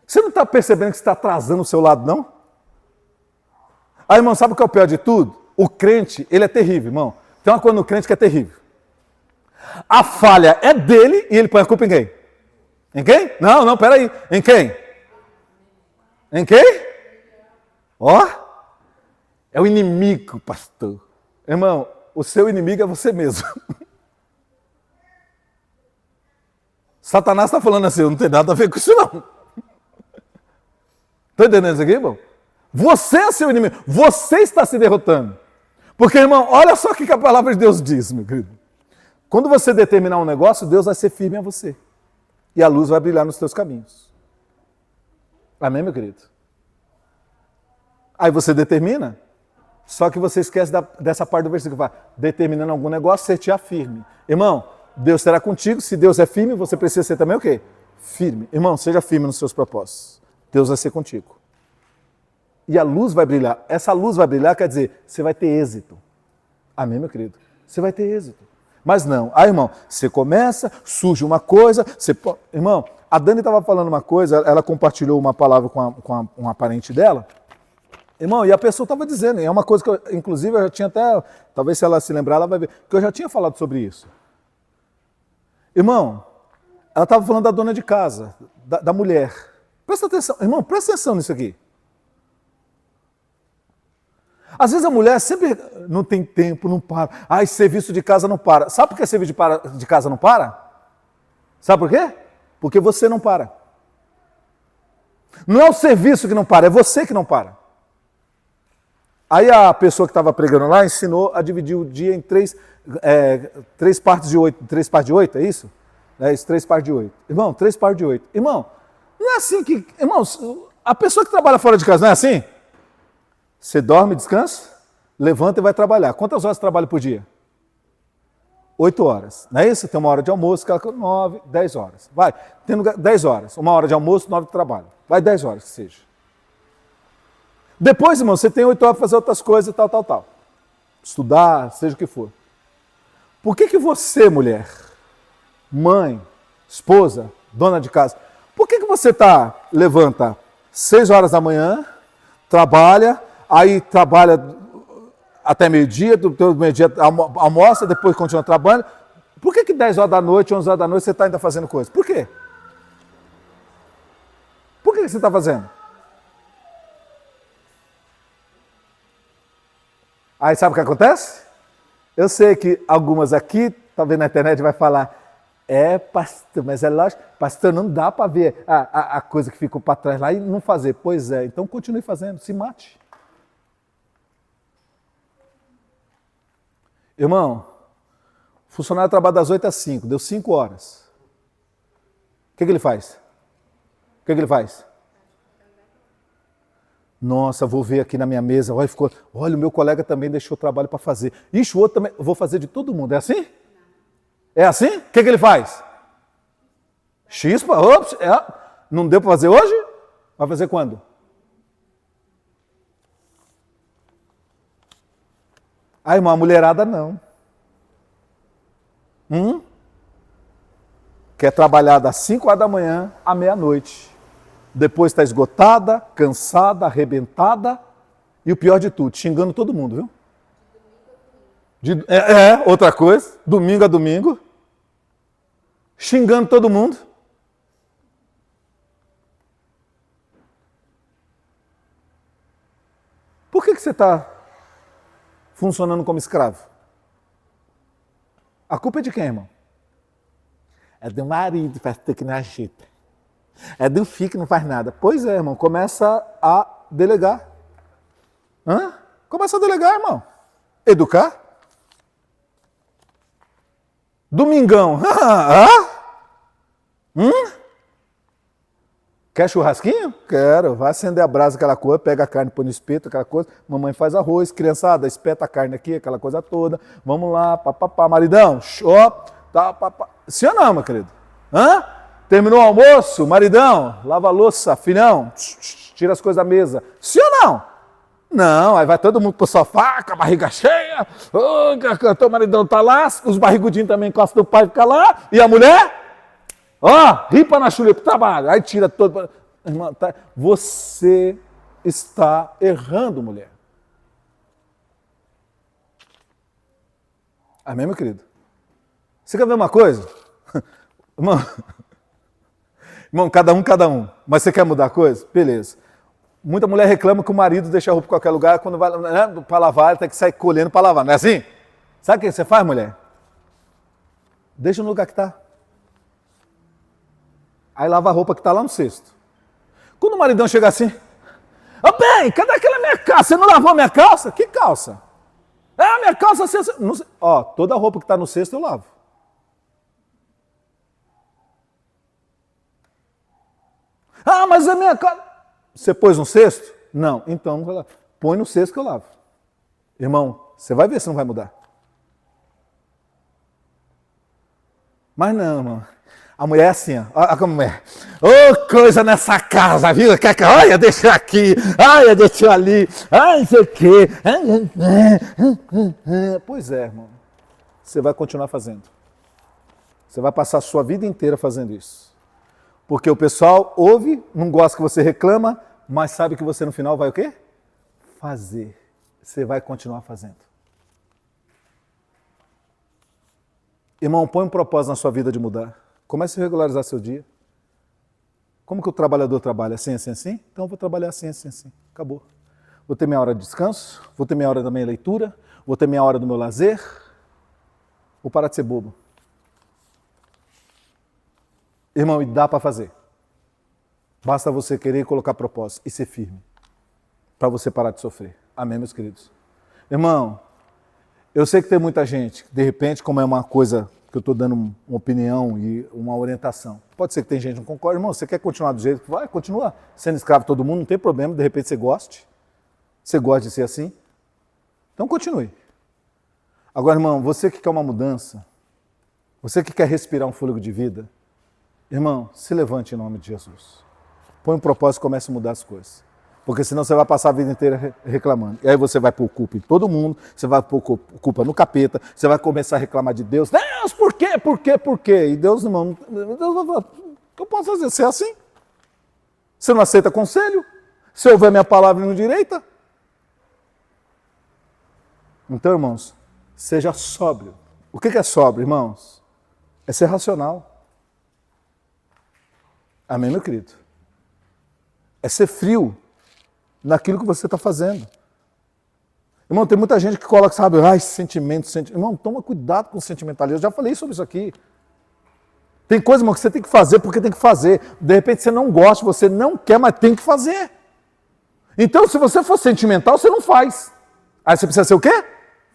Você não está percebendo que você está atrasando o seu lado, não? Aí, irmão, sabe o que é o pior de tudo? O crente, ele é terrível, irmão. Tem uma coisa no crente que é terrível. A falha é dele e ele põe a culpa em quem? Em quem? Não, peraí. Em quem? Em quem? Ó, é o inimigo, pastor. Irmão, o seu inimigo é você mesmo. Satanás está falando assim, não tem nada a ver com isso não. Está entendendo isso aqui, irmão? Você é seu inimigo, você está se derrotando. Porque, irmão, olha só o que a palavra de Deus diz, meu querido. Quando você determinar um negócio, Deus vai ser firme a você. E a luz vai brilhar nos teus caminhos. Amém, meu querido? Aí você determina, só que você esquece dessa parte do versículo que fala, determinando algum negócio, ser te afirme. Irmão, Deus será contigo, se Deus é firme, você precisa ser também o quê? Firme. Irmão, seja firme nos seus propósitos. Deus vai ser contigo. E a luz vai brilhar. Essa luz vai brilhar, quer dizer, você vai ter êxito. Amém, meu querido? Você vai ter êxito. Mas não. Aí, irmão, você começa, surge uma coisa, você... Irmão, a Dani estava falando uma coisa, ela compartilhou uma palavra com uma parente dela. Irmão, e a pessoa estava dizendo, e é uma coisa que eu, inclusive, eu já tinha até, talvez se ela se lembrar, ela vai ver, que eu já tinha falado sobre isso. Irmão, ela estava falando da dona de casa, da mulher. Presta atenção, irmão, presta atenção nisso aqui. Às vezes a mulher sempre não tem tempo, não para. Ai, serviço de casa não para. Sabe por que serviço de casa não para? Sabe por quê? Porque você não para. Não é o serviço que não para, é você que não para. Aí a pessoa que estava pregando lá ensinou a dividir o dia em três partes de 8. 3 partes de 8, é isso? É isso, 3 partes de 8. Irmão, 3 partes de 8. Irmão, não é assim que... Irmão, a pessoa que trabalha fora de casa não é assim? Você dorme, descansa, levanta e vai trabalhar. Quantas horas você trabalha por dia? 8 horas. Não é isso? Tem uma hora de almoço, 9, 10 horas. Vai, tem 10 horas. Uma hora de almoço, 9 de trabalho. Vai 10 horas que seja. Depois, irmão, você tem 8 horas para fazer outras coisas e tal. Estudar, seja o que for. Por que você, mulher, mãe, esposa, dona de casa, por que você levanta 6 horas da manhã, trabalha, aí trabalha até meio-dia, do meio-dia almoça, depois continua trabalhando. Por que 10 horas da noite, 11 horas da noite você está ainda fazendo coisa? Por quê? Por que que você está fazendo? Aí sabe o que acontece? Eu sei que algumas aqui, talvez na internet, vai falar, pastor, mas é lógico, pastor, não dá para ver a coisa que ficou para trás lá e não fazer. Pois é, então continue fazendo, se mate. Irmão, o funcionário trabalha das 8 às 5, deu 5 horas. O que ele faz? O que ele faz? Nossa, vou ver aqui na minha mesa, olha, o meu colega também deixou trabalho para fazer. Ixi, o outro também, vou fazer de todo mundo, é assim? É assim? O que ele faz? Chispa, ops, não deu para fazer hoje? Vai fazer quando? Aí, uma mulherada não. Quer trabalhar das 5 horas da manhã à meia-noite. Depois está esgotada, cansada, arrebentada e o pior de tudo, xingando todo mundo, viu? Outra coisa, domingo a domingo, xingando todo mundo. Por que você está funcionando como escravo? A culpa é de quem, irmão? É do marido, pastor, que não agita. É do filho que não faz nada. Pois é, irmão, começa a delegar. Começa a delegar, irmão. Educar. Domingão. Quer churrasquinho? Quero. Vai acender a brasa, aquela coisa, pega a carne, põe no espeto, aquela coisa. Mamãe faz arroz, criançada, espeta a carne aqui, aquela coisa toda. Vamos lá, papapá, maridão. Tá, papá. Sim ou não, meu querido? Terminou o almoço, maridão, lava a louça, filhão, tira as coisas da mesa. Sim ou não? Não, aí vai todo mundo pro sofá, com a barriga cheia, o maridão tá lá, os barrigudinhos também encostam do pai, fica lá, e a mulher, ripa na chulha pro trabalho, aí tira todo. Irmão, você está errando, mulher. Amém, meu querido? Você quer ver uma coisa? Irmão, cada um. Mas você quer mudar a coisa? Beleza. Muita mulher reclama que o marido deixa a roupa em qualquer lugar, quando vai para lavar, tem que sair colhendo para lavar, não é assim? Sabe o que você faz, mulher? Deixa no lugar que está. Aí lava a roupa que está lá no cesto. Quando o maridão chega assim, bem, cadê aquela minha calça? Você não lavou a minha calça? Que calça? A minha calça... toda a roupa que está no cesto eu lavo. Mas a minha calça... Você pôs no cesto? Não. Então, põe no cesto que eu lavo. Irmão, você vai ver se não vai mudar. Mas não, irmão. A mulher é assim, ó. Olha como é. Coisa nessa casa, viu? Olha, deixa aqui. Olha, deixa ali. Não sei o quê. Pois é, irmão. Você vai continuar fazendo. Você vai passar a sua vida inteira fazendo isso. Porque o pessoal ouve, não gosta que você reclama, mas sabe que você no final vai o quê? Fazer. Você vai continuar fazendo. Irmão, põe um propósito na sua vida de mudar. Comece a regularizar seu dia. Como que o trabalhador trabalha? Assim, assim, assim? Então eu vou trabalhar assim, assim, assim. Acabou. Vou ter minha hora de descanso, vou ter minha hora da minha leitura, vou ter minha hora do meu lazer. Vou parar de ser bobo. Irmão, e dá para fazer. Basta você querer colocar propósito e ser firme. Para você parar de sofrer. Amém, meus queridos? Irmão, eu sei que tem muita gente, de repente, como é uma coisa que eu estou dando uma opinião e uma orientação. Pode ser que tem gente que não concorde. Irmão, você quer continuar do jeito que vai? Continua sendo escravo de todo mundo, não tem problema. De repente você goste. Você gosta de ser assim? Então continue. Agora, irmão, você que quer uma mudança, você que quer respirar um fôlego de vida, irmão, se levante em nome de Jesus. Põe um propósito e comece a mudar as coisas. Porque senão você vai passar a vida inteira reclamando. E aí você vai pôr culpa em todo mundo, você vai pôr culpa no capeta, você vai começar a reclamar de Deus. Deus, por quê? Por quê? Por quê? E Deus, irmão, Deus vai falar, o que eu posso fazer? Você é assim? Você não aceita conselho? Se ouvir a minha palavra e não direita? Então, irmãos, seja sóbrio. O que é sóbrio, irmãos? É ser racional. Amém, meu querido? É ser frio naquilo que você está fazendo. Irmão, tem muita gente que coloca, sabe, sentimento. Irmão, toma cuidado com o sentimentalismo. Eu já falei sobre isso aqui. Tem coisa, irmão, que você tem que fazer porque tem que fazer. De repente você não gosta, você não quer, mas tem que fazer. Então, se você for sentimental, você não faz. Aí você precisa ser o quê?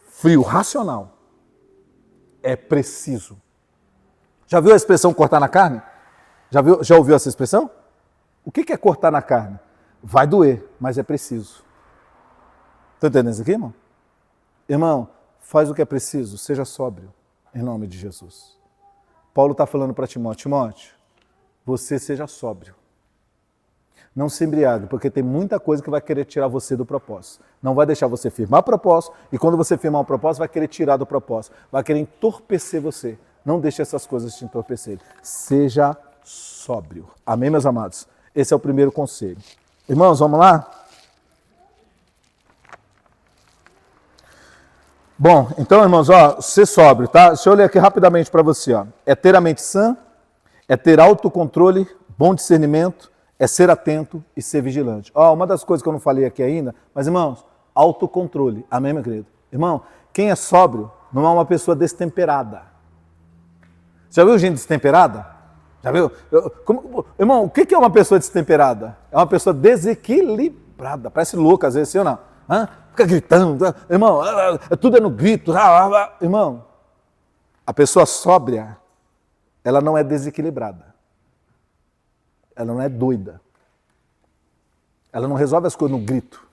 Frio, racional. É preciso. Já viu a expressão cortar na carne? Já ouviu essa expressão? O que é cortar na carne? Vai doer, mas é preciso. Está entendendo isso aqui, irmão? Irmão, faz o que é preciso, seja sóbrio, em nome de Jesus. Paulo está falando para Timóteo, Timóteo, você seja sóbrio. Não se embriague, porque tem muita coisa que vai querer tirar você do propósito. Não vai deixar você firmar propósito, e quando você firmar um propósito, vai querer tirar do propósito. Vai querer entorpecer você. Não deixe essas coisas te entorpecerem. Seja sóbrio. Amém, meus amados? Esse é o primeiro conselho. Irmãos, vamos lá? Bom, então, irmãos, ser sóbrio, tá? Deixa eu ler aqui rapidamente para você, ó. É ter a mente sã, é ter autocontrole, bom discernimento, é ser atento e ser vigilante. Uma das coisas que eu não falei aqui ainda, mas, irmãos, autocontrole. Amém, meu querido? Irmão, quem é sóbrio não é uma pessoa destemperada. Já viu gente destemperada? Já viu? Irmão, o que é uma pessoa destemperada? É uma pessoa desequilibrada. Parece louca às vezes, sim ou não? Fica gritando. Irmão, tudo é no grito. Irmão, a pessoa sóbria, ela não é desequilibrada. Ela não é doida. Ela não resolve as coisas no grito.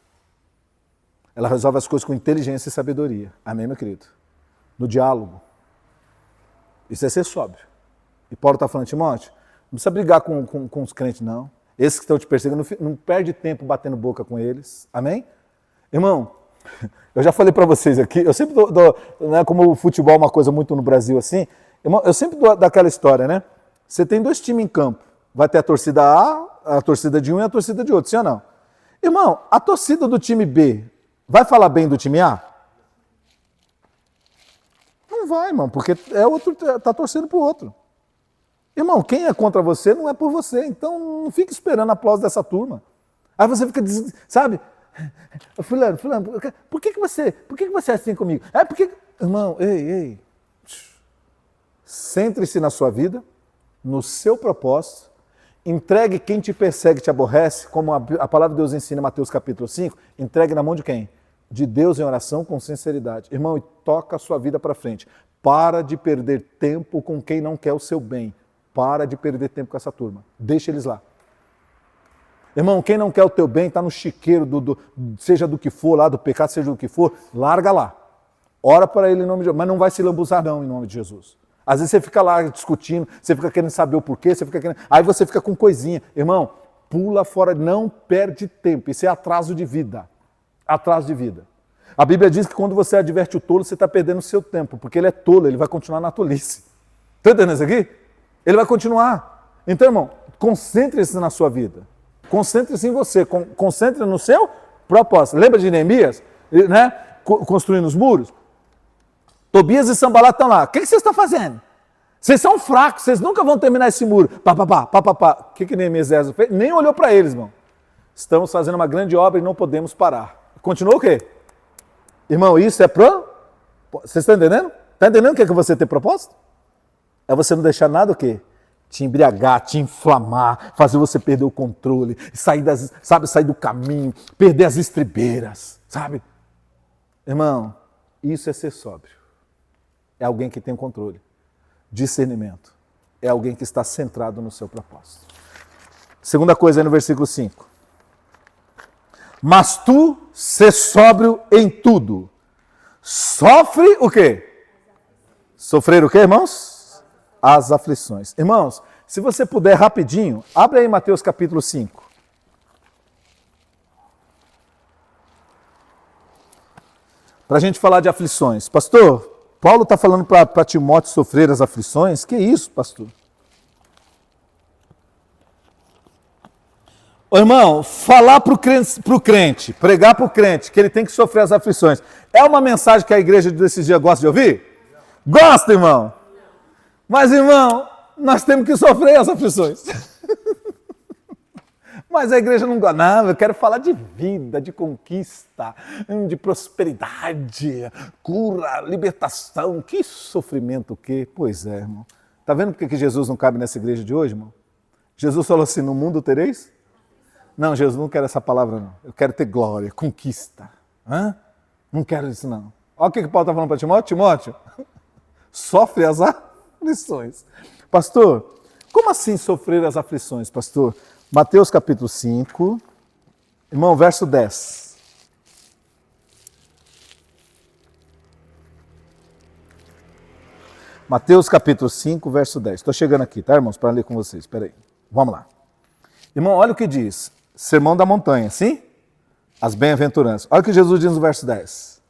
Ela resolve as coisas com inteligência e sabedoria. Amém, meu querido? No diálogo. Isso é ser sóbrio. E Paulo está falando, Timóteo, não precisa brigar com os crentes, não. Esses que estão te perseguindo, não perde tempo batendo boca com eles. Amém? Irmão, eu já falei para vocês aqui, eu sempre dou né, como o futebol é uma coisa muito no Brasil assim, irmão, eu sempre dou daquela história, né? Você tem dois times em campo. Vai ter a torcida A, a torcida de um e a torcida de outro, sim ou não? Irmão, a torcida do time B vai falar bem do time A? Não vai, irmão, porque tá torcendo pro outro. Irmão, quem é contra você não é por você, então não fique esperando aplauso dessa turma. Aí você fica, sabe? Fulano, por que você é assim comigo? Irmão, ei. Centre-se na sua vida, no seu propósito, entregue quem te persegue, te aborrece, como a palavra de Deus ensina em Mateus capítulo 5, entregue na mão de quem? De Deus em oração com sinceridade. Irmão, e toca a sua vida para frente. Para de perder tempo com quem não quer o seu bem. Para de perder tempo com essa turma. Deixa eles lá. Irmão, quem não quer o teu bem, está no chiqueiro, seja do que for, lá do pecado, seja do que for, larga lá. Ora para ele em nome de Jesus. Mas não vai se lambuzar não, em nome de Jesus. Às vezes você fica lá discutindo, você fica querendo saber o porquê, aí você fica com coisinha. Irmão, pula fora, não perde tempo. Isso é atraso de vida. Atraso de vida. A Bíblia diz que quando você adverte o tolo, você está perdendo o seu tempo, porque ele é tolo, ele vai continuar na tolice. Está entendendo isso aqui? Ele vai continuar. Então, irmão, concentre-se na sua vida. Concentre-se em você, concentre no seu propósito. Lembra de Neemias, né? Construindo os muros? Tobias e Sanbalat estão lá. O que vocês estão fazendo? Vocês são fracos, vocês nunca vão terminar esse muro. O que Neemias fez? Nem olhou para eles, irmão. Estamos fazendo uma grande obra e não podemos parar. Continuou o quê? Irmão, isso é Vocês estão entendendo? Está entendendo o que é você ter propósito? É você não deixar nada o quê? Te embriagar, te inflamar, fazer você perder o controle, sair do caminho, perder as estribeiras, sabe? Irmão, isso é ser sóbrio. É alguém que tem controle, discernimento. É alguém que está centrado no seu propósito. Segunda coisa aí no versículo 5. Mas tu, sê sóbrio em tudo. Sofre o quê? Sofrer o quê, irmãos? As aflições. Irmãos, se você puder rapidinho, abre aí Mateus capítulo 5. Para a gente falar de aflições. Pastor, Paulo está falando para Timóteo sofrer as aflições? Que isso, pastor? Ô, irmão, falar para o crente, pregar para o crente que ele tem que sofrer as aflições, é uma mensagem que a igreja desses dias gosta de ouvir? Gosta, irmão? Mas, irmão, nós temos que sofrer as aflições. Mas a igreja não gosta. Não, eu quero falar de vida, de conquista, de prosperidade, cura, libertação. Que sofrimento o quê? Pois é, irmão. Tá vendo por que Jesus não cabe nessa igreja de hoje, irmão? Jesus falou assim, no mundo tereis? Não, Jesus, não quero essa palavra não. Eu quero ter glória, conquista. Não quero isso não. Olha o que Paulo está falando para Timóteo. Timóteo, sofre as aflições. Pastor, como assim sofrer as aflições, pastor? Mateus capítulo 5, irmão, verso 10. Mateus capítulo 5, verso 10. Estou chegando aqui, tá, irmãos, para ler com vocês. Espera aí. Vamos lá. Irmão, olha o que diz. Sermão da montanha, sim? As bem-aventuranças. Olha o que Jesus diz no verso 10.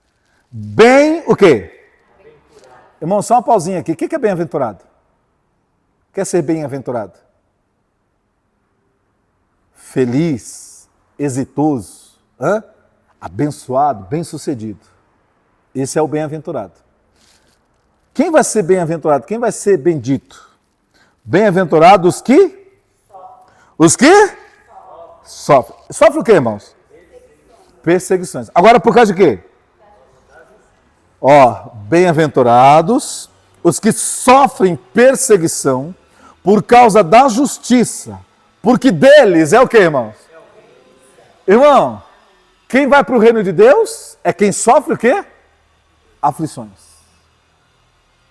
Bem o quê? Irmão, só uma pausinha aqui. O que é bem-aventurado? Quer ser bem-aventurado? Feliz, exitoso, abençoado, bem-sucedido. Esse é o bem-aventurado. Quem vai ser bem-aventurado? Quem vai ser bendito? Bem-aventurados os que? Os que? Sofrem. Sofre o quê, irmãos? Perseguições. Agora por causa de quê? Bem-aventurados os que sofrem perseguição por causa da justiça. Porque deles é o quê, irmãos? Irmão, quem vai para o reino de Deus é quem sofre o quê? Aflições.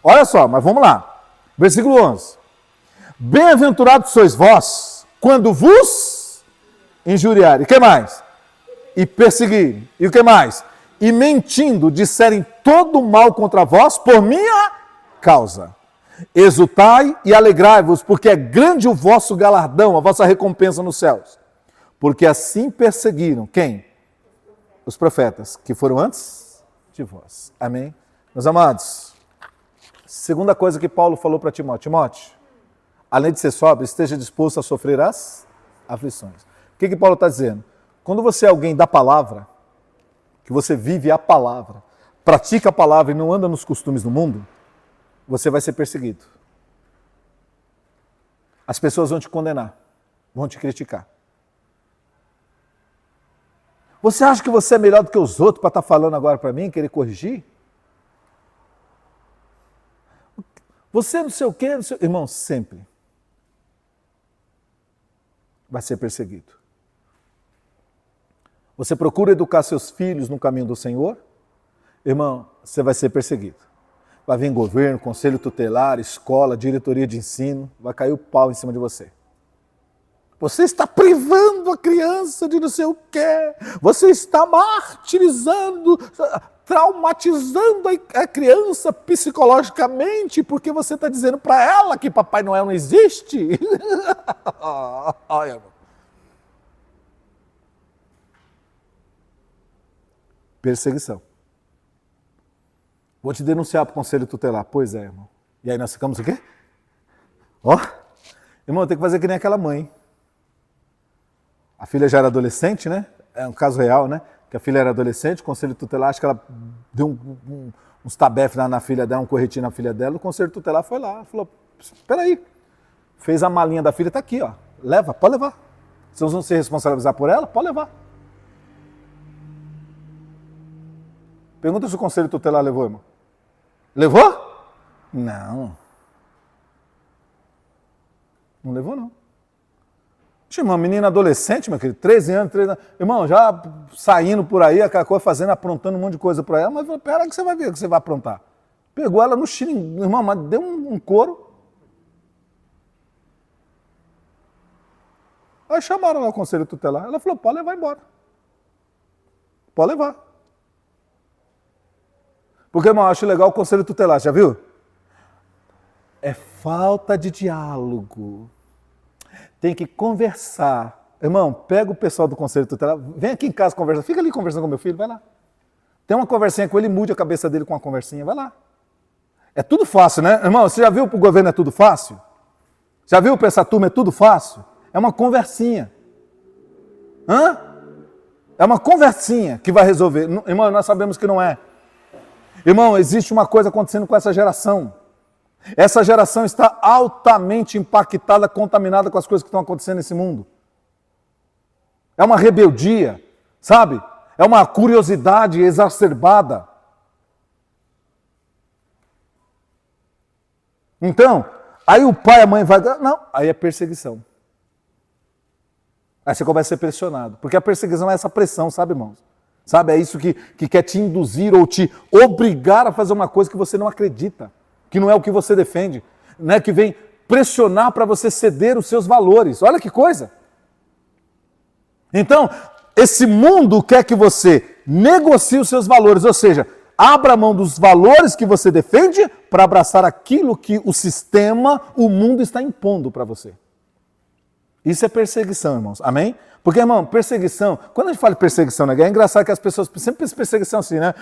Olha só, mas vamos lá. Versículo 11. Bem-aventurados sois vós, quando vos injuriarem. E o que mais? E perseguirem. E o que mais? E mentindo disserem todo mal contra vós por minha causa. Exultai e alegrai-vos, porque é grande o vosso galardão, a vossa recompensa nos céus. Porque assim perseguiram, quem? Os profetas, que foram antes de vós. Amém? Meus amados, segunda coisa que Paulo falou para Timóteo. Timóteo, além de ser sóbrio, esteja disposto a sofrer as aflições. O que Paulo está dizendo? Quando você é alguém da palavra, que você vive a palavra, pratica a palavra e não anda nos costumes do mundo, você vai ser perseguido. As pessoas vão te condenar, vão te criticar. Você acha que você é melhor do que os outros para estar falando agora para mim, querer corrigir? Você não sei o quê, não sei... Irmão, sempre vai ser perseguido. Você procura educar seus filhos no caminho do Senhor, irmão, você vai ser perseguido. Vai vir governo, conselho tutelar, escola, diretoria de ensino, vai cair o pau em cima de você. Você está privando a criança de não sei o quê, você está martirizando, traumatizando a criança psicologicamente, porque você está dizendo para ela que Papai Noel não existe. Olha, irmão. Perseguição. Vou te denunciar para o conselho tutelar. Pois é, irmão. E aí nós ficamos o quê? Irmão, tem que fazer que nem aquela mãe. A filha já era adolescente, né? É um caso real, né? Que a filha era adolescente, o conselho tutelar, acho que ela deu uns tabefes na filha dela, um corretinho na filha dela, o conselho tutelar foi lá, falou, espera aí, fez a malinha da filha, tá aqui, ó, leva, pode levar. Vocês vão se responsabilizar por ela? Pode levar. Pergunta se o conselho tutelar levou, irmão. Levou? Não. Não levou, não. Tinha uma menina adolescente, meu querido, 13 anos. Irmão, já saindo por aí, aquela coisa, fazendo, aprontando um monte de coisa para ela, mas pera que você vai ver o que você vai aprontar. Pegou ela no xiringue, irmão, mas deu um couro. Aí chamaram lá o conselho tutelar. Ela falou, pode levar embora. Pode levar. Porque, irmão, eu acho legal o conselho tutelar, já viu? É falta de diálogo. Tem que conversar. Irmão, pega o pessoal do conselho tutelar, vem aqui em casa conversar. Fica ali conversando com meu filho, vai lá. Tem uma conversinha com ele, mude a cabeça dele com uma conversinha, vai lá. É tudo fácil, né? Irmão, você já viu que o governo é tudo fácil? Já viu para essa turma é tudo fácil? É uma conversinha. É uma conversinha que vai resolver. Irmão, nós sabemos que não é. Irmão, existe uma coisa acontecendo com essa geração. Essa geração está altamente impactada, contaminada com as coisas que estão acontecendo nesse mundo. É uma rebeldia, sabe? É uma curiosidade exacerbada. Então, aí o pai e a mãe vai... Não, aí é perseguição. Aí você começa a ser pressionado. Porque a perseguição é essa pressão, sabe, irmãos? Sabe, é isso que quer te induzir ou te obrigar a fazer uma coisa que você não acredita, que não é o que você defende, né? Que vem pressionar para você ceder os seus valores. Olha que coisa! Então, esse mundo quer que você negocie os seus valores, ou seja, abra mão dos valores que você defende para abraçar aquilo que o sistema, o mundo está impondo para você. Isso é perseguição, irmãos. Amém? Porque, irmão, perseguição, quando a gente fala de perseguição na guerra, é engraçado que as pessoas sempre pensam perseguição assim, né?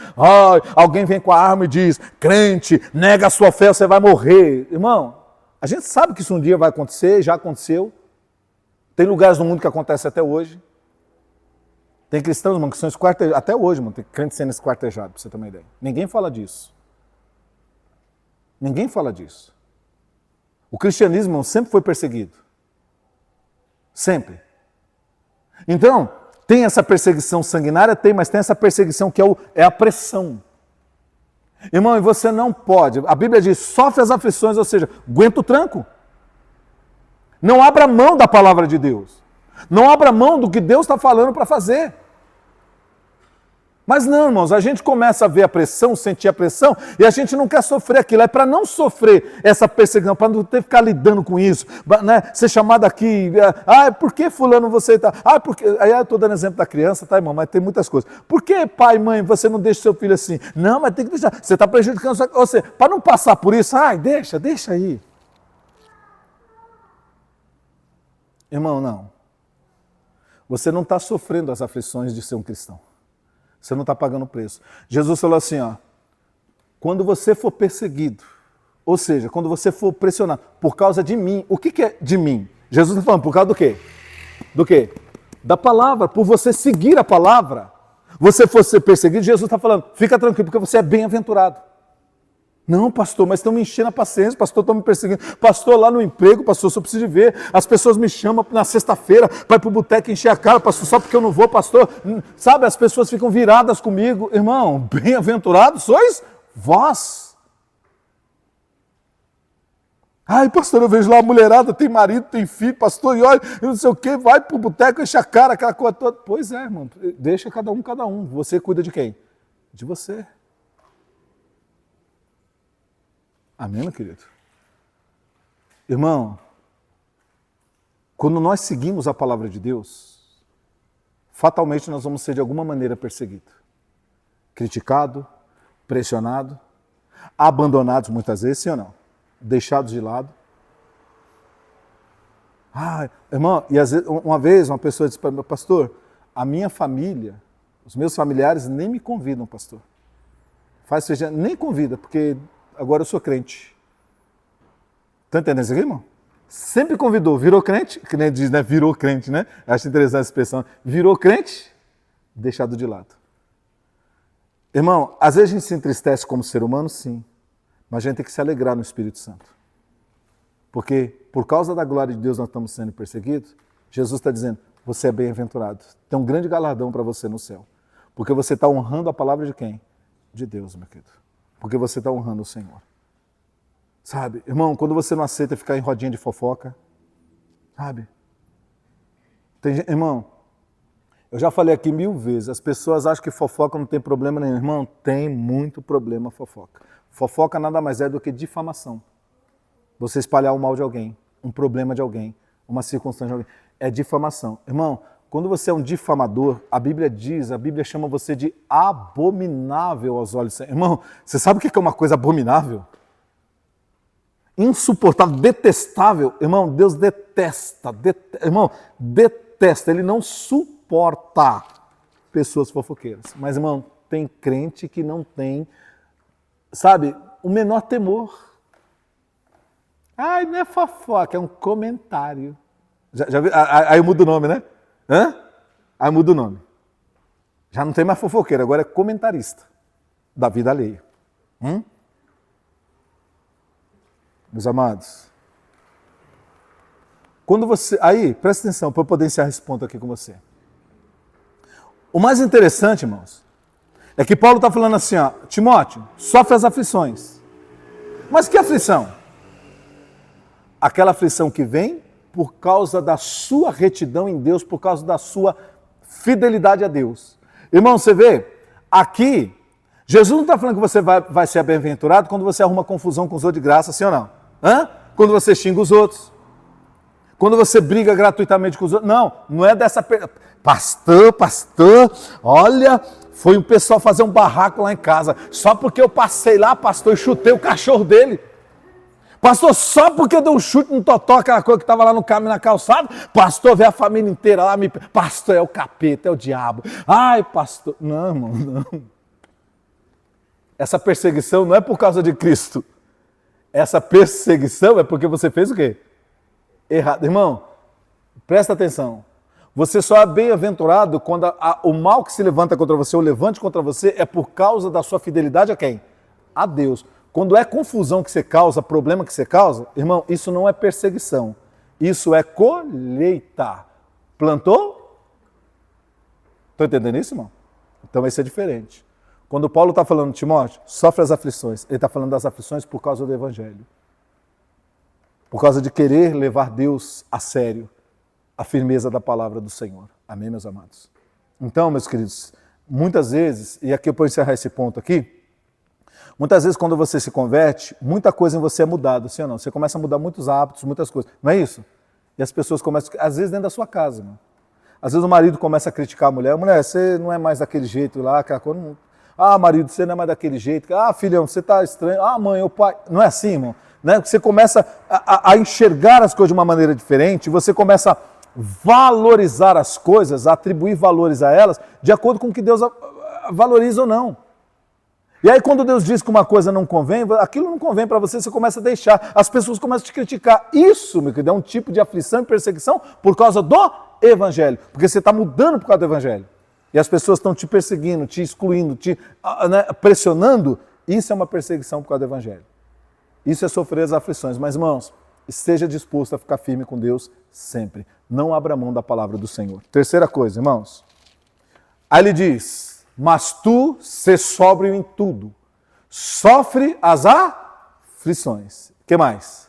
Alguém vem com a arma e diz, crente, nega a sua fé, você vai morrer. Irmão, a gente sabe que isso um dia vai acontecer, já aconteceu. Tem lugares no mundo que acontece até hoje. Tem cristãos, irmão, que são esquartejados, até hoje, irmão, tem crente sendo esquartejado, para você ter uma ideia. Ninguém fala disso. Ninguém fala disso. O cristianismo, irmão, sempre foi perseguido. Sempre. Então, tem essa perseguição sanguinária? Tem, mas tem essa perseguição que é a pressão. Irmão, e você não pode, a Bíblia diz, sofre as aflições, ou seja, aguenta o tranco. Não abra mão da palavra de Deus. Não abra mão do que Deus está falando para fazer. Mas não, irmãos, a gente começa a ver a pressão, sentir a pressão, e a gente não quer sofrer aquilo. É para não sofrer essa perseguição, para não ter que ficar lidando com isso, né? Ser chamado aqui, por que fulano você está... porque... Aí eu estou dando exemplo da criança, tá, irmão? Mas tem muitas coisas. Por que, pai, mãe, você não deixa seu filho assim? Não, mas tem que deixar. Você está prejudicando... Você, para não passar por isso, deixa aí. Irmão, não. Você não está sofrendo as aflições de ser um cristão. Você não está pagando preço. Jesus falou assim, quando você for perseguido, ou seja, quando você for pressionado por causa de mim, o que é de mim? Jesus está falando por causa do quê? Do quê? Da palavra, por você seguir a palavra. Você for ser perseguido, Jesus está falando, fica tranquilo, porque você é bem-aventurado. Não, pastor, mas estão me enchendo a paciência, pastor, estão me perseguindo. Pastor, lá no emprego, pastor, só preciso de ver. As pessoas me chamam na sexta-feira para ir para o boteco encher a cara, pastor, só porque eu não vou, pastor. Sabe, as pessoas ficam viradas comigo. Irmão, bem-aventurados sois vós. Pastor, eu vejo lá a mulherada, tem marido, tem filho, pastor, e olha, eu não sei o quê, vai para o boteco, enche a cara, aquela coisa toda. Pois é, irmão, deixa cada um. Você cuida de quem? De você. Amém, meu querido? Irmão, quando nós seguimos a palavra de Deus, fatalmente nós vamos ser de alguma maneira perseguidos, criticado, pressionado, abandonados muitas vezes, sim ou não? Deixados de lado. Irmão, e às vezes, uma vez uma pessoa disse para mim, pastor, a minha família, os meus familiares nem me convidam, pastor. Faz feijão, nem convida, porque agora eu sou crente. Está entendendo isso aqui, irmão? Sempre convidou, virou crente, que nem diz, né? Virou crente, né? Acho interessante essa expressão. Virou crente, deixado de lado. Irmão, às vezes a gente se entristece como ser humano, sim. Mas a gente tem que se alegrar no Espírito Santo. Porque por causa da glória de Deus nós estamos sendo perseguidos. Jesus está dizendo, você é bem-aventurado. Tem um grande galardão para você no céu. Porque você está honrando a palavra de quem? De Deus, meu querido. Porque você está honrando o Senhor. Sabe, irmão, quando você não aceita ficar em rodinha de fofoca, sabe? Irmão, eu já falei aqui 1000 vezes, as pessoas acham que fofoca não tem problema nenhum. Irmão, tem muito problema fofoca. Fofoca nada mais é do que difamação. Você espalhar o mal de alguém, um problema de alguém, uma circunstância de alguém. É difamação. Irmão, quando você é um difamador, a Bíblia chama você de abominável aos olhos. Irmão, você sabe o que é uma coisa abominável? Insuportável, detestável. Irmão, Deus detesta. Irmão, detesta. Ele não suporta pessoas fofoqueiras. Mas, irmão, tem crente que não tem, sabe, o menor temor. Não é fofoca, é um comentário. Já viu? Aí muda o nome, né? Aí muda o nome. Já não tem mais fofoqueiro, agora é comentarista da vida alheia. Meus amados, quando você... Aí, presta atenção, para eu poder encerrar esse ponto aqui com você. O mais interessante, irmãos, é que Paulo está falando assim, ó, Timóteo, sofre as aflições. Mas que aflição? Aquela aflição que vem por causa da sua retidão em Deus, por causa da sua fidelidade a Deus. Irmão, você vê, aqui, Jesus não está falando que você vai ser bem-aventurado quando você arruma confusão com os outros de graça, sim ou não? Quando você xinga os outros. Quando você briga gratuitamente com os outros. Não, não é dessa... Pastor, olha, foi o pessoal fazer um barraco lá em casa. Só porque eu passei lá, pastor, e chutei o cachorro dele. Pastor, só porque eu dei um chute no totó, aquela coisa que estava lá no caminho, na calçada. Pastor, vê a família inteira lá. Pastor, é o capeta, é o diabo. Ai, pastor. Não, irmão, não. Essa perseguição não é por causa de Cristo. Essa perseguição é porque você fez o quê? Errado. Irmão, presta atenção. Você só é bem-aventurado quando o mal que se levanta contra você, ou levante contra você, é por causa da sua fidelidade a quem? A Deus. Quando é confusão que você causa, problema que você causa, irmão, isso não é perseguição. Isso é colheita. Plantou? Estou entendendo isso, irmão? Então isso é diferente. Quando Paulo está falando, Timóteo, sofre as aflições, ele está falando das aflições por causa do Evangelho. Por causa de querer levar Deus a sério, a firmeza da palavra do Senhor. Amém, meus amados? Então, meus queridos, muitas vezes, e aqui eu vou encerrar esse ponto aqui, muitas vezes quando você se converte, muita coisa em você é mudada, sim ou não? Você começa a mudar muitos hábitos, muitas coisas, não é isso? E as pessoas começam, às vezes dentro da sua casa, irmão. Às vezes o marido começa a criticar a mulher, você não é mais daquele jeito lá, aquela coisa, não... marido, você não é mais daquele jeito, filhão, você está estranho, mãe, o pai, não é assim, irmão? Né? Você começa a enxergar as coisas de uma maneira diferente, você começa a valorizar as coisas, a atribuir valores a elas, de acordo com o que Deus valoriza ou não. E aí quando Deus diz que uma coisa não convém, aquilo não convém para você, você começa a deixar, as pessoas começam a te criticar. Isso, meu querido, é um tipo de aflição e perseguição por causa do Evangelho, porque você está mudando por causa do Evangelho. E as pessoas estão te perseguindo, te excluindo, te pressionando, isso é uma perseguição por causa do Evangelho. Isso é sofrer as aflições. Mas, irmãos, esteja disposto a ficar firme com Deus sempre. Não abra mão da palavra do Senhor. Terceira coisa, irmãos. Aí ele diz, mas tu sê sóbrio em tudo. Sofre as aflições. O que mais?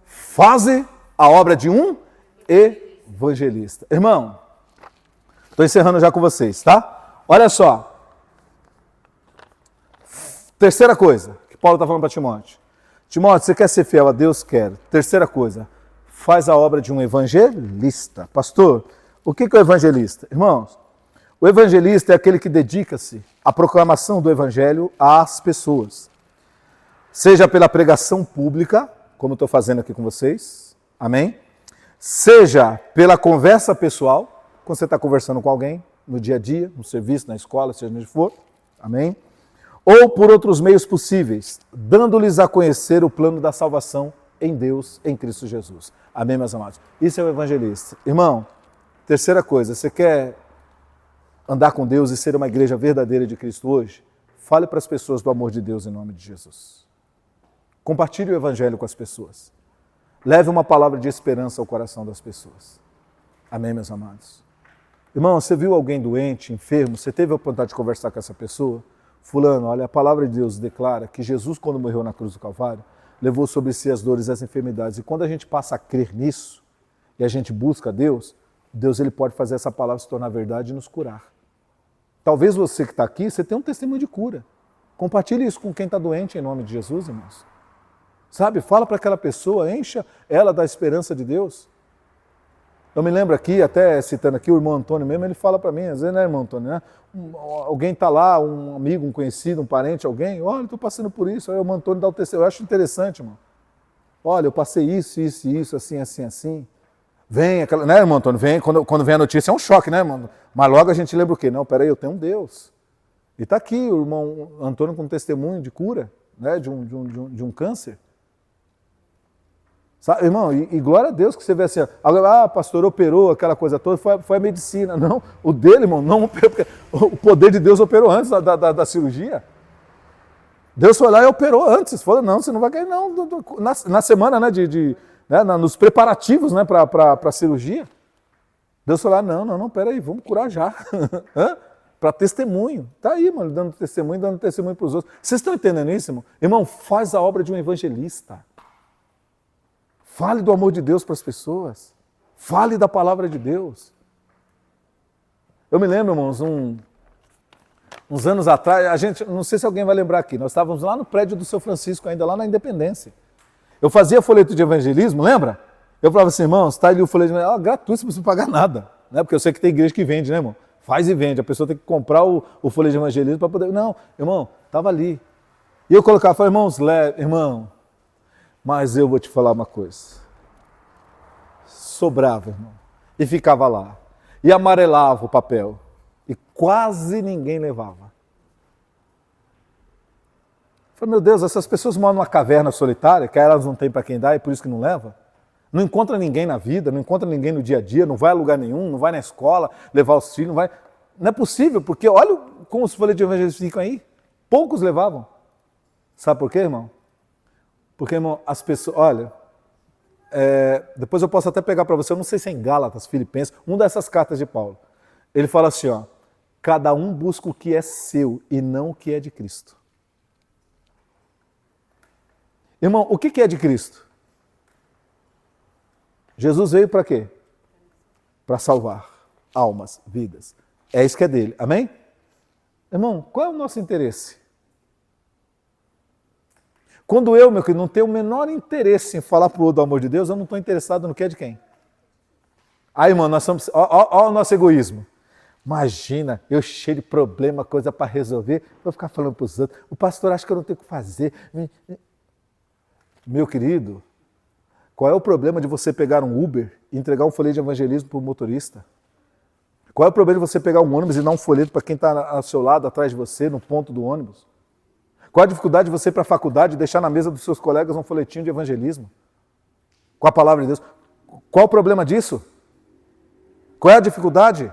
Faze a obra de um evangelista. Irmão, estou encerrando já com vocês, tá? Olha só. Terceira coisa que Paulo está falando para Timóteo. Timóteo, você quer ser fiel a Deus? Quero. Terceira coisa, faz a obra de um evangelista. Pastor, o que é o evangelista? Irmãos, o evangelista é aquele que dedica-se à proclamação do evangelho às pessoas. Seja pela pregação pública, como estou fazendo aqui com vocês, amém? Seja pela conversa pessoal, quando você está conversando com alguém, no dia a dia, no serviço, na escola, seja onde for, amém? Ou por outros meios possíveis, dando-lhes a conhecer o plano da salvação em Deus, em Cristo Jesus. Amém, meus amados? Isso é o evangelista. Irmão, terceira coisa, você quer andar com Deus e ser uma igreja verdadeira de Cristo hoje? Fale para as pessoas do amor de Deus em nome de Jesus. Compartilhe o evangelho com as pessoas. Leve uma palavra de esperança ao coração das pessoas. Amém, meus amados? Irmão, você viu alguém doente, enfermo, você teve a oportunidade de conversar com essa pessoa? Fulano, olha, a palavra de Deus declara que Jesus, quando morreu na cruz do Calvário, levou sobre si as dores e as enfermidades. E quando a gente passa a crer nisso, e a gente busca Deus, Deus ele pode fazer essa palavra se tornar verdade e nos curar. Talvez você que está aqui, você tenha um testemunho de cura. Compartilhe isso com quem está doente em nome de Jesus, irmãos. Sabe, fala para aquela pessoa, encha ela da esperança de Deus. Eu me lembro aqui, até citando aqui, o irmão Antônio mesmo, ele fala para mim, às vezes, né, irmão Antônio, né? Alguém está lá, um amigo, um conhecido, um parente, alguém, olha, estou passando por isso, aí o irmão Antônio dá o testemunho, eu acho interessante, irmão. Olha, eu passei isso, assim. Vem, aquela, né, irmão Antônio, vem, quando vem a notícia é um choque, né, irmão? Mas logo a gente lembra o quê? Não, peraí, eu tenho um Deus. E está aqui o irmão Antônio com um testemunho de cura, né, de um câncer. Sabe, irmão, e glória a Deus que você vê assim, pastor, operou aquela coisa toda, foi a medicina. Não, o dele, irmão, não operou, porque o poder de Deus operou antes da cirurgia. Deus foi lá e operou antes. Falou, não, você não vai cair, não. Na semana, né, nos preparativos, né, para a cirurgia. Deus falou, não, peraí, vamos curar já. Para testemunho. Está aí, mano, dando testemunho para os outros. Vocês estão entendendo isso, irmão? Irmão, faz a obra de um evangelista. Fale do amor de Deus para as pessoas. Fale da palavra de Deus. Eu me lembro, irmãos, uns anos atrás, a gente, não sei se alguém vai lembrar aqui, nós estávamos lá no prédio do Seu Francisco, ainda lá na Independência. Eu fazia folheto de evangelismo, lembra? Eu falava assim, irmãos, está ali o folheto de evangelismo, gratuito, você não precisa pagar nada. Né? Porque eu sei que tem igreja que vende, né, irmão? Faz e vende, a pessoa tem que comprar o folheto de evangelismo para poder... Não, irmão, estava ali. E eu colocava, falei, irmãos, irmão, mas eu vou te falar uma coisa. Sobrava, irmão. E ficava lá. E amarelava o papel. E quase ninguém levava. Falei, meu Deus, essas pessoas moram numa caverna solitária, que elas não têm para quem dar e por isso que não leva. Não encontra ninguém na vida, não encontra ninguém no dia a dia, não vai a lugar nenhum, não vai na escola levar os filhos, não vai... Não é possível, porque olha como os folhetos de evangelismo ficam aí. Poucos levavam. Sabe por quê, irmão? Porque, irmão, as pessoas... Olha, depois eu posso até pegar para você, eu não sei se é em Gálatas, Filipenses, uma dessas cartas de Paulo. Ele fala assim, ó, cada um busca o que é seu e não o que é de Cristo. Irmão, o que é de Cristo? Jesus veio para quê? Para salvar almas, vidas. É isso que é dele. Amém? Irmão, qual é o nosso interesse? Quando eu, meu querido, não tenho o menor interesse em falar para o outro do amor de Deus, eu não estou interessado no que é de quem. Aí, irmão, nós somos... Ó o nosso egoísmo. Imagina, eu cheio de problema, coisa para resolver, vou ficar falando para os outros. O pastor acha que eu não tenho o que fazer. Meu querido, qual é o problema de você pegar um Uber e entregar um folheto de evangelismo para o motorista? Qual é o problema de você pegar um ônibus e dar um folheto para quem está ao seu lado, atrás de você, no ponto do ônibus? Qual a dificuldade de você ir para a faculdade e deixar na mesa dos seus colegas um folhetinho de evangelismo? Com a palavra de Deus. Qual o problema disso? Qual é a dificuldade?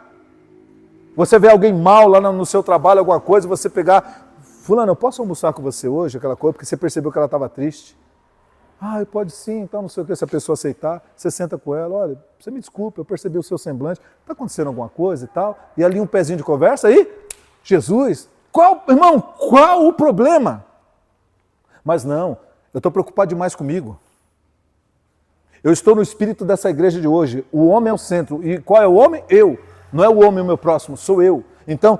Você vê alguém mal lá no seu trabalho, alguma coisa, você pegar... Fulano, eu posso almoçar com você hoje, aquela coisa, porque você percebeu que ela estava triste. Ah, pode sim, então não sei o que, se a pessoa aceitar, você senta com ela, olha, você me desculpa, eu percebi o seu semblante, está acontecendo alguma coisa e tal, e ali um pezinho de conversa, aí, Jesus, irmão, qual o problema? Mas não, eu estou preocupado demais comigo. Eu estou no espírito dessa igreja de hoje, o homem é o centro, e qual é o homem? Eu, não é o homem o meu próximo, sou eu. Então,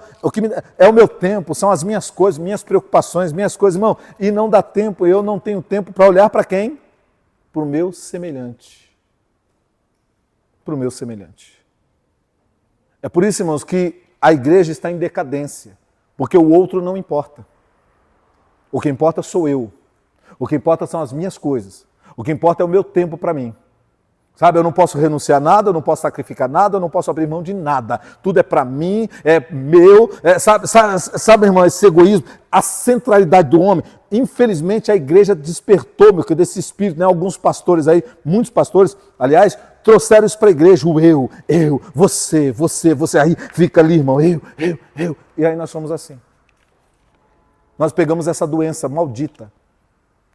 é o meu tempo, são as minhas coisas, minhas preocupações, minhas coisas, irmão. E não dá tempo, eu não tenho tempo para olhar para quem? Para o meu semelhante. Para o meu semelhante. É por isso, irmãos, que a igreja está em decadência. Porque o outro não importa. O que importa sou eu. O que importa são as minhas coisas. O que importa é o meu tempo para mim. Sabe, eu não posso renunciar a nada, eu não posso sacrificar nada, eu não posso abrir mão de nada. Tudo é para mim, é meu. Sabe, irmão, esse egoísmo, a centralidade do homem. Infelizmente, a igreja despertou, meu querido, desse espírito. Né? Alguns pastores aí, muitos pastores, aliás, trouxeram isso para a igreja. O eu, você. Aí fica ali, irmão, eu. E aí nós somos assim. Nós pegamos essa doença maldita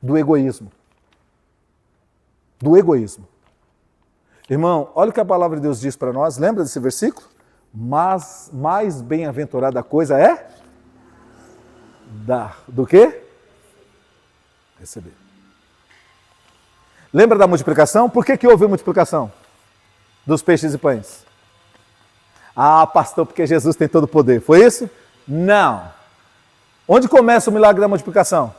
do egoísmo. Do egoísmo. Irmão, olha o que a palavra de Deus diz para nós. Lembra desse versículo? Mas mais bem-aventurada a coisa é dar. Do que? Receber. Lembra da multiplicação? Por que houve multiplicação dos peixes e pães? Ah, pastor, porque Jesus tem todo o poder. Foi isso? Não. Onde começa o milagre da multiplicação?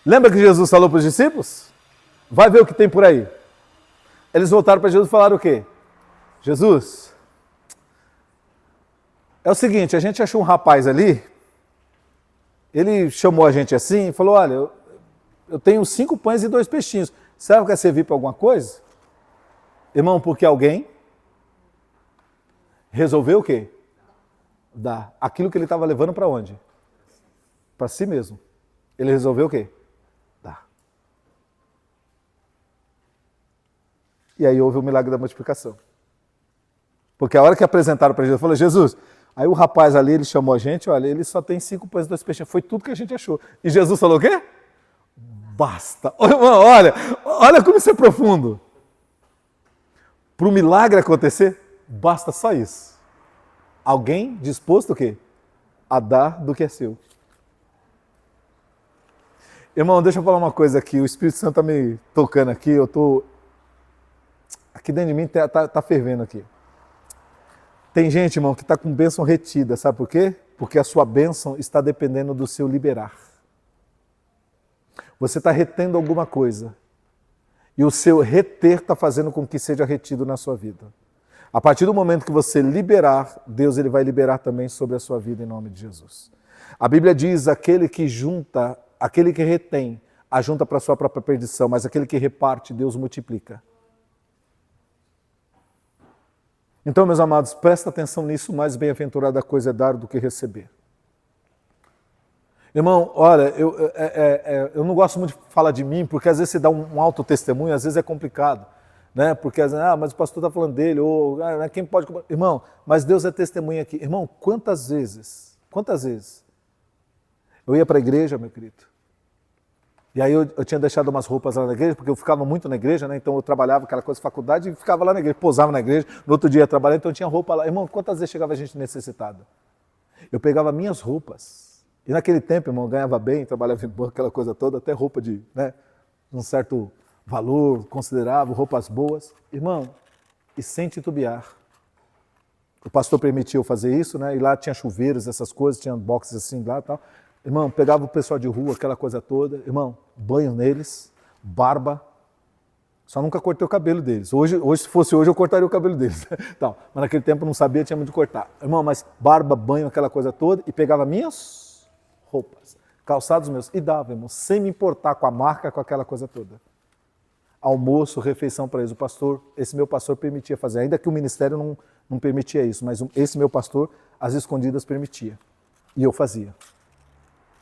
Lembra que Jesus falou para os discípulos? Vai ver o que tem por aí. Eles voltaram para Jesus e falaram o quê? Jesus, é o seguinte, a gente achou um rapaz ali, ele chamou a gente assim e falou, olha, eu tenho 5 pães e 2 peixinhos. Será que quer servir para alguma coisa? Irmão, porque alguém resolveu o quê? Dar aquilo que ele estava levando para onde? Para si mesmo. Ele resolveu o quê? E aí houve o milagre da multiplicação. Porque a hora que apresentaram para Jesus, falou, Jesus, aí o rapaz ali, ele chamou a gente, olha, ele só tem 5 pães e 2 peixes. Foi tudo que a gente achou. E Jesus falou o quê? basta. Olha como isso é profundo. Para o milagre acontecer, basta só isso. Alguém disposto o quê? A dar do que é seu. Irmão, deixa eu falar uma coisa aqui. O Espírito Santo está me tocando aqui. Aqui dentro de mim tá fervendo aqui. Tem gente, irmão, que está com bênção retida. Sabe por quê? Porque a sua bênção está dependendo do seu liberar. Você está retendo alguma coisa. E o seu reter está fazendo com que seja retido na sua vida. A partir do momento que você liberar, Deus ele vai liberar também sobre a sua vida em nome de Jesus. A Bíblia diz, aquele que retém, ajunta para a sua própria perdição, mas aquele que reparte, Deus multiplica. Então, meus amados, presta atenção nisso, mais bem-aventurada coisa é dar do que receber. Irmão, olha, eu não gosto muito de falar de mim, porque às vezes você dá um autotestemunho, às vezes é complicado, né? Porque às vezes, mas o pastor está falando dele, ou quem pode... Irmão, mas Deus é testemunha aqui. Irmão, quantas vezes eu ia para a igreja, meu querido, e aí eu tinha deixado umas roupas lá na igreja, porque eu ficava muito na igreja, né? Então eu trabalhava aquela coisa de faculdade e ficava lá na igreja, posava na igreja, no outro dia ia trabalhar, então eu tinha roupa lá. Irmão, quantas vezes chegava gente necessitada? Eu pegava minhas roupas. E naquele tempo, irmão, eu ganhava bem, trabalhava em banco, aquela coisa toda, até roupa de, um certo valor considerável, roupas boas. Irmão, e sem titubear. O pastor permitiu eu fazer isso, né? E lá tinha chuveiros, essas coisas, tinha boxes assim lá e tal. Irmão, pegava o pessoal de rua, aquela coisa toda. Irmão, banho neles, barba. Só nunca cortei o cabelo deles. Hoje, se fosse hoje, eu cortaria o cabelo deles. Então, mas naquele tempo eu não sabia, tinha muito de cortar. Irmão, mas barba, banho, aquela coisa toda. E pegava minhas roupas, calçados meus, e dava, irmão, sem me importar com a marca, com aquela coisa toda. Almoço, refeição para eles. Esse meu pastor permitia fazer, ainda que o ministério não permitia isso, mas esse meu pastor, às escondidas, permitia. E eu fazia.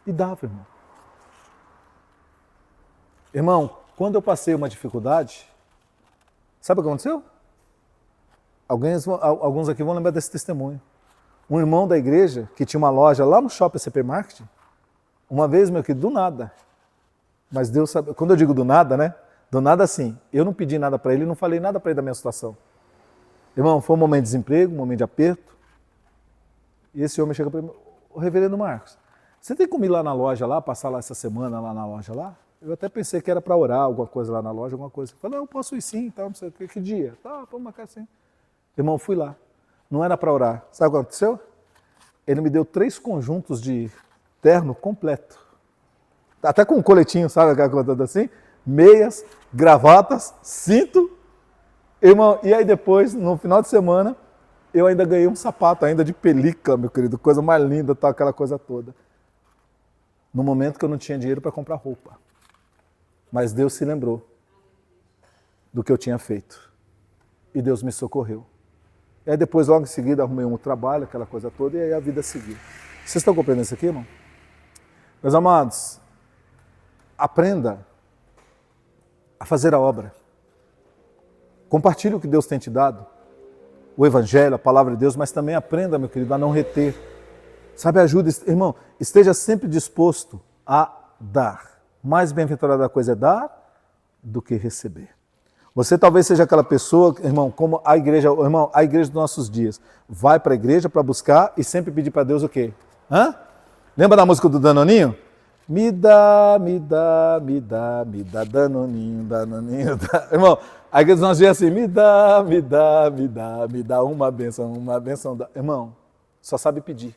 E dava, irmão. Irmão, quando eu passei uma dificuldade, sabe o que aconteceu? Alguns aqui vão lembrar desse testemunho. Um irmão da igreja, que tinha uma loja lá no Shopping CP Marketing, uma vez, meu querido, do nada. Mas Deus sabe, quando eu digo do nada, né? Do nada assim, eu não pedi nada para ele, não falei nada para ele da minha situação. Irmão, foi um momento de desemprego, um momento de aperto. E esse homem chega para mim, o reverendo Marcos, você tem como ir lá na loja lá, passar lá essa semana lá na loja lá? Eu até pensei que era para orar alguma coisa lá na loja, alguma coisa. Eu falei, eu posso ir sim, tal, não sei o que dia. Tá, vamos marcar sim. Irmão, fui lá. Não era para orar. Sabe o que aconteceu? Ele me deu 3 conjuntos de terno completo. Até com um coletinho, sabe aquela coisa assim? Meias, gravatas, cinto. Irmão, e aí depois, no final de semana, eu ainda ganhei um sapato ainda de película, meu querido. Coisa mais linda, tal, aquela coisa toda. No momento que eu não tinha dinheiro para comprar roupa. Mas Deus se lembrou do que eu tinha feito. E Deus me socorreu. E aí depois, logo em seguida, arrumei um trabalho, aquela coisa toda, e aí a vida seguiu. Vocês estão compreendendo isso aqui, irmão? Meus amados, aprenda a fazer a obra. Compartilhe o que Deus tem te dado, o Evangelho, a Palavra de Deus, mas também aprenda, meu querido, a não reter. Sabe, ajuda, irmão, esteja sempre disposto a dar. Mais bem-aventurada coisa é dar do que receber. Você talvez seja aquela pessoa, irmão, como a igreja dos nossos dias. Vai para a igreja para buscar e sempre pedir para Deus o quê? Lembra da música do Danoninho? Me dá, Danoninho, Danoninho. Dá. Irmão, a igreja dos nossos dias é assim, me dá uma bênção. Irmão, só sabe pedir.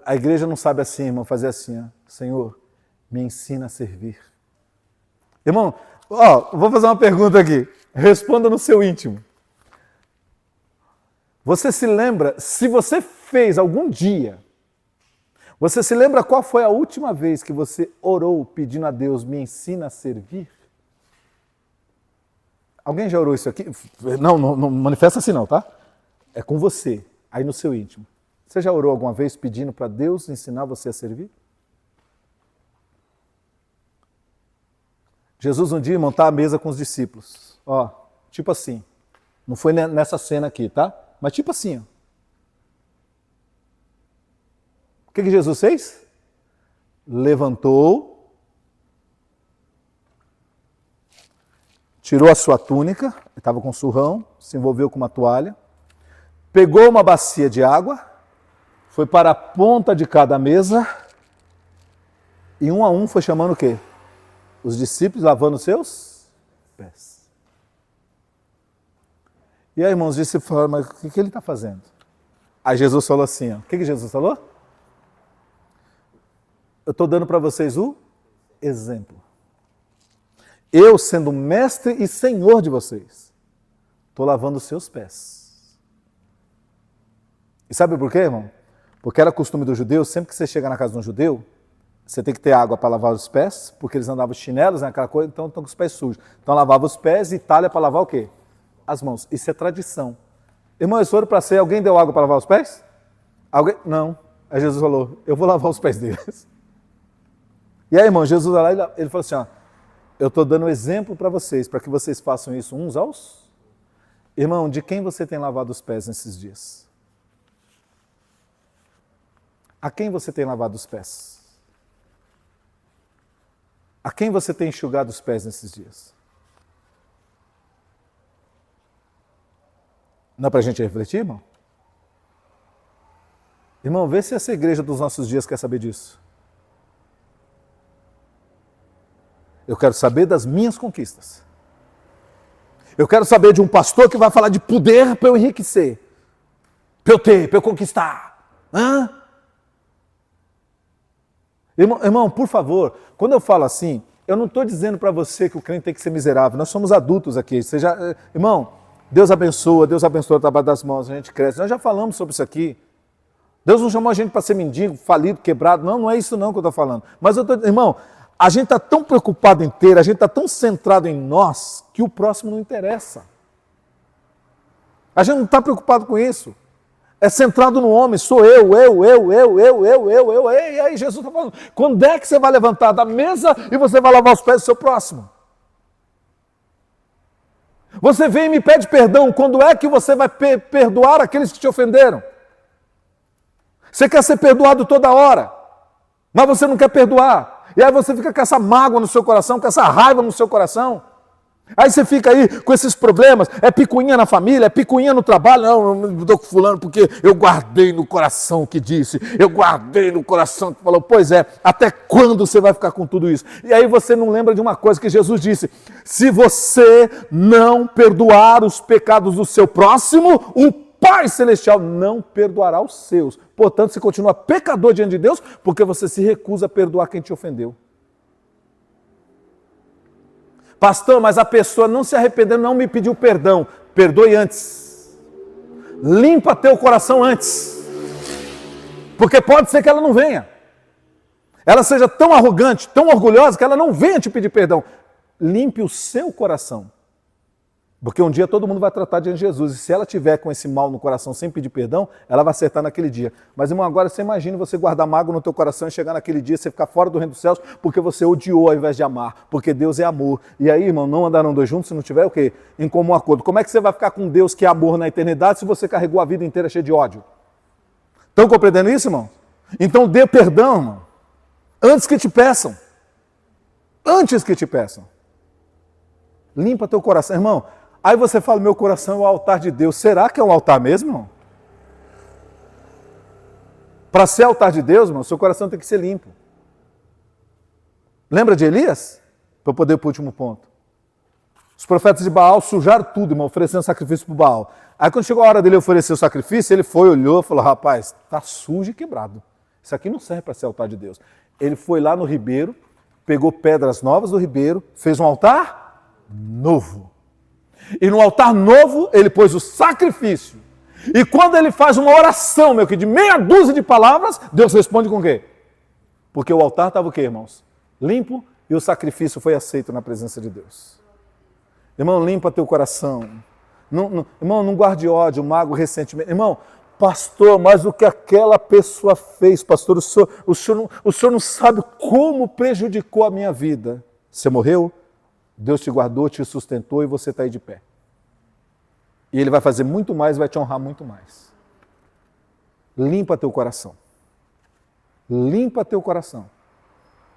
A igreja não sabe assim, irmão, fazer assim, ó. Senhor, me ensina a servir. Irmão, vou fazer uma pergunta aqui. Responda no seu íntimo. Você se lembra, se você fez algum dia, você se lembra qual foi a última vez que você orou pedindo a Deus, me ensina a servir? Alguém já orou isso aqui? Não manifesta assim não, tá? É com você, aí no seu íntimo. Você já orou alguma vez pedindo para Deus ensinar você a servir? Jesus um dia montou a mesa com os discípulos. Tipo assim. Não foi nessa cena aqui, tá? Mas tipo assim. O que Jesus fez? levantou, tirou a sua túnica, ele estava com surrão, se envolveu com uma toalha, pegou uma bacia de água, foi para a ponta de cada mesa e um a um foi chamando o quê? Os discípulos lavando seus pés. E aí, irmãos, os discípulos falaram, mas o que ele está fazendo? Aí Jesus falou assim, ó, o que Jesus falou? Eu estou dando para vocês o exemplo. Eu, sendo mestre e senhor de vocês, estou lavando os seus pés. E sabe por quê, irmão? Porque era costume dos judeus, sempre que você chega na casa de um judeu, você tem que ter água para lavar os pés, porque eles andavam chinelos, né, aquela coisa, então estão com os pés sujos. Então lavava os pés e talha para lavar o quê? As mãos. Isso é tradição. Irmão, eles foram para ser, alguém deu água para lavar os pés? Alguém? Não. Aí Jesus falou, eu vou lavar os pés deles. E aí, irmão, Jesus vai lá e ele falou assim, ó, eu estou dando exemplo para vocês, para que vocês façam isso uns aos... Irmão, de quem você tem lavado os pés nesses dias? A quem você tem lavado os pés? A quem você tem enxugado os pés nesses dias? Não é para a gente refletir, irmão? Irmão, vê se essa igreja dos nossos dias quer saber disso. Eu quero saber das minhas conquistas. Eu quero saber de um pastor que vai falar de poder para eu enriquecer. Para eu ter, para eu conquistar. Hã? Irmão, por favor, quando eu falo assim, eu não estou dizendo para você que o crente tem que ser miserável. Nós somos adultos aqui. Irmão, Deus abençoa o trabalho das mãos, a gente cresce. Nós já falamos sobre isso aqui. Deus não chamou a gente para ser mendigo, falido, quebrado. Não, não é isso não que eu estou falando. Mas irmão, a gente está tão preocupado em ter, a gente está tão centrado em nós, que o próximo não interessa. A gente não está preocupado com isso. É centrado no homem, sou eu. E aí Jesus está falando, quando é que você vai levantar da mesa e você vai lavar os pés do seu próximo? Você vem e me pede perdão, quando é que você vai perdoar aqueles que te ofenderam? Você quer ser perdoado toda hora, mas você não quer perdoar. E aí você fica com essa mágoa no seu coração, com essa raiva no seu coração. Aí você fica aí com esses problemas, é picuinha na família, é picuinha no trabalho. Não estou com fulano porque eu guardei no coração o que disse, eu guardei no coração o que falou. Pois é, até quando você vai ficar com tudo isso? E aí você não lembra de uma coisa que Jesus disse, se você não perdoar os pecados do seu próximo, o Pai Celestial não perdoará os seus. Portanto, você continua pecador diante de Deus, porque você se recusa a perdoar quem te ofendeu. Pastor, mas a pessoa não se arrependeu, não me pediu perdão. Perdoe antes. Limpa teu coração antes. Porque pode ser que ela não venha. Ela seja tão arrogante, tão orgulhosa, que ela não venha te pedir perdão. Limpe o seu coração. Porque um dia todo mundo vai tratar diante de Jesus. E se ela tiver com esse mal no coração sem pedir perdão, ela vai acertar naquele dia. Mas, irmão, agora você imagina você guardar mágoa no teu coração e chegar naquele dia, você ficar fora do reino dos céus, porque você odiou ao invés de amar. Porque Deus é amor. E aí, irmão, não andaram dois juntos se não tiver o quê? Em comum acordo. Como é que você vai ficar com Deus que é amor na eternidade se você carregou a vida inteira cheia de ódio? Estão compreendendo isso, irmão? Então dê perdão, irmão. Antes que te peçam. Antes que te peçam. Limpa teu coração. Irmão, aí você fala, meu coração é o altar de Deus. Será que é um altar mesmo, irmão? Para ser altar de Deus, irmão, seu coração tem que ser limpo. Lembra de Elias? Para eu poder ir para o último ponto. Os profetas de Baal sujaram tudo, irmão, oferecendo sacrifício para o Baal. Aí quando chegou a hora dele oferecer o sacrifício, ele foi, olhou e falou, rapaz, está sujo e quebrado. Isso aqui não serve para ser altar de Deus. Ele foi lá no ribeiro, pegou pedras novas do ribeiro, fez um altar novo. E no altar novo, ele pôs o sacrifício. E quando ele faz uma oração, meu que de meia dúzia de palavras, Deus responde com o quê? Porque o altar estava o quê, irmãos? Limpo e o sacrifício foi aceito na presença de Deus. Irmão, limpa teu coração. Irmão, não guarde ódio, mágoa, ressentimento. Irmão, pastor, mas o que aquela pessoa fez, pastor, o senhor não sabe como prejudicou a minha vida. Você morreu? Deus te guardou, te sustentou e você está aí de pé. E Ele vai fazer muito mais, vai te honrar muito mais. Limpa teu coração. Limpa teu coração.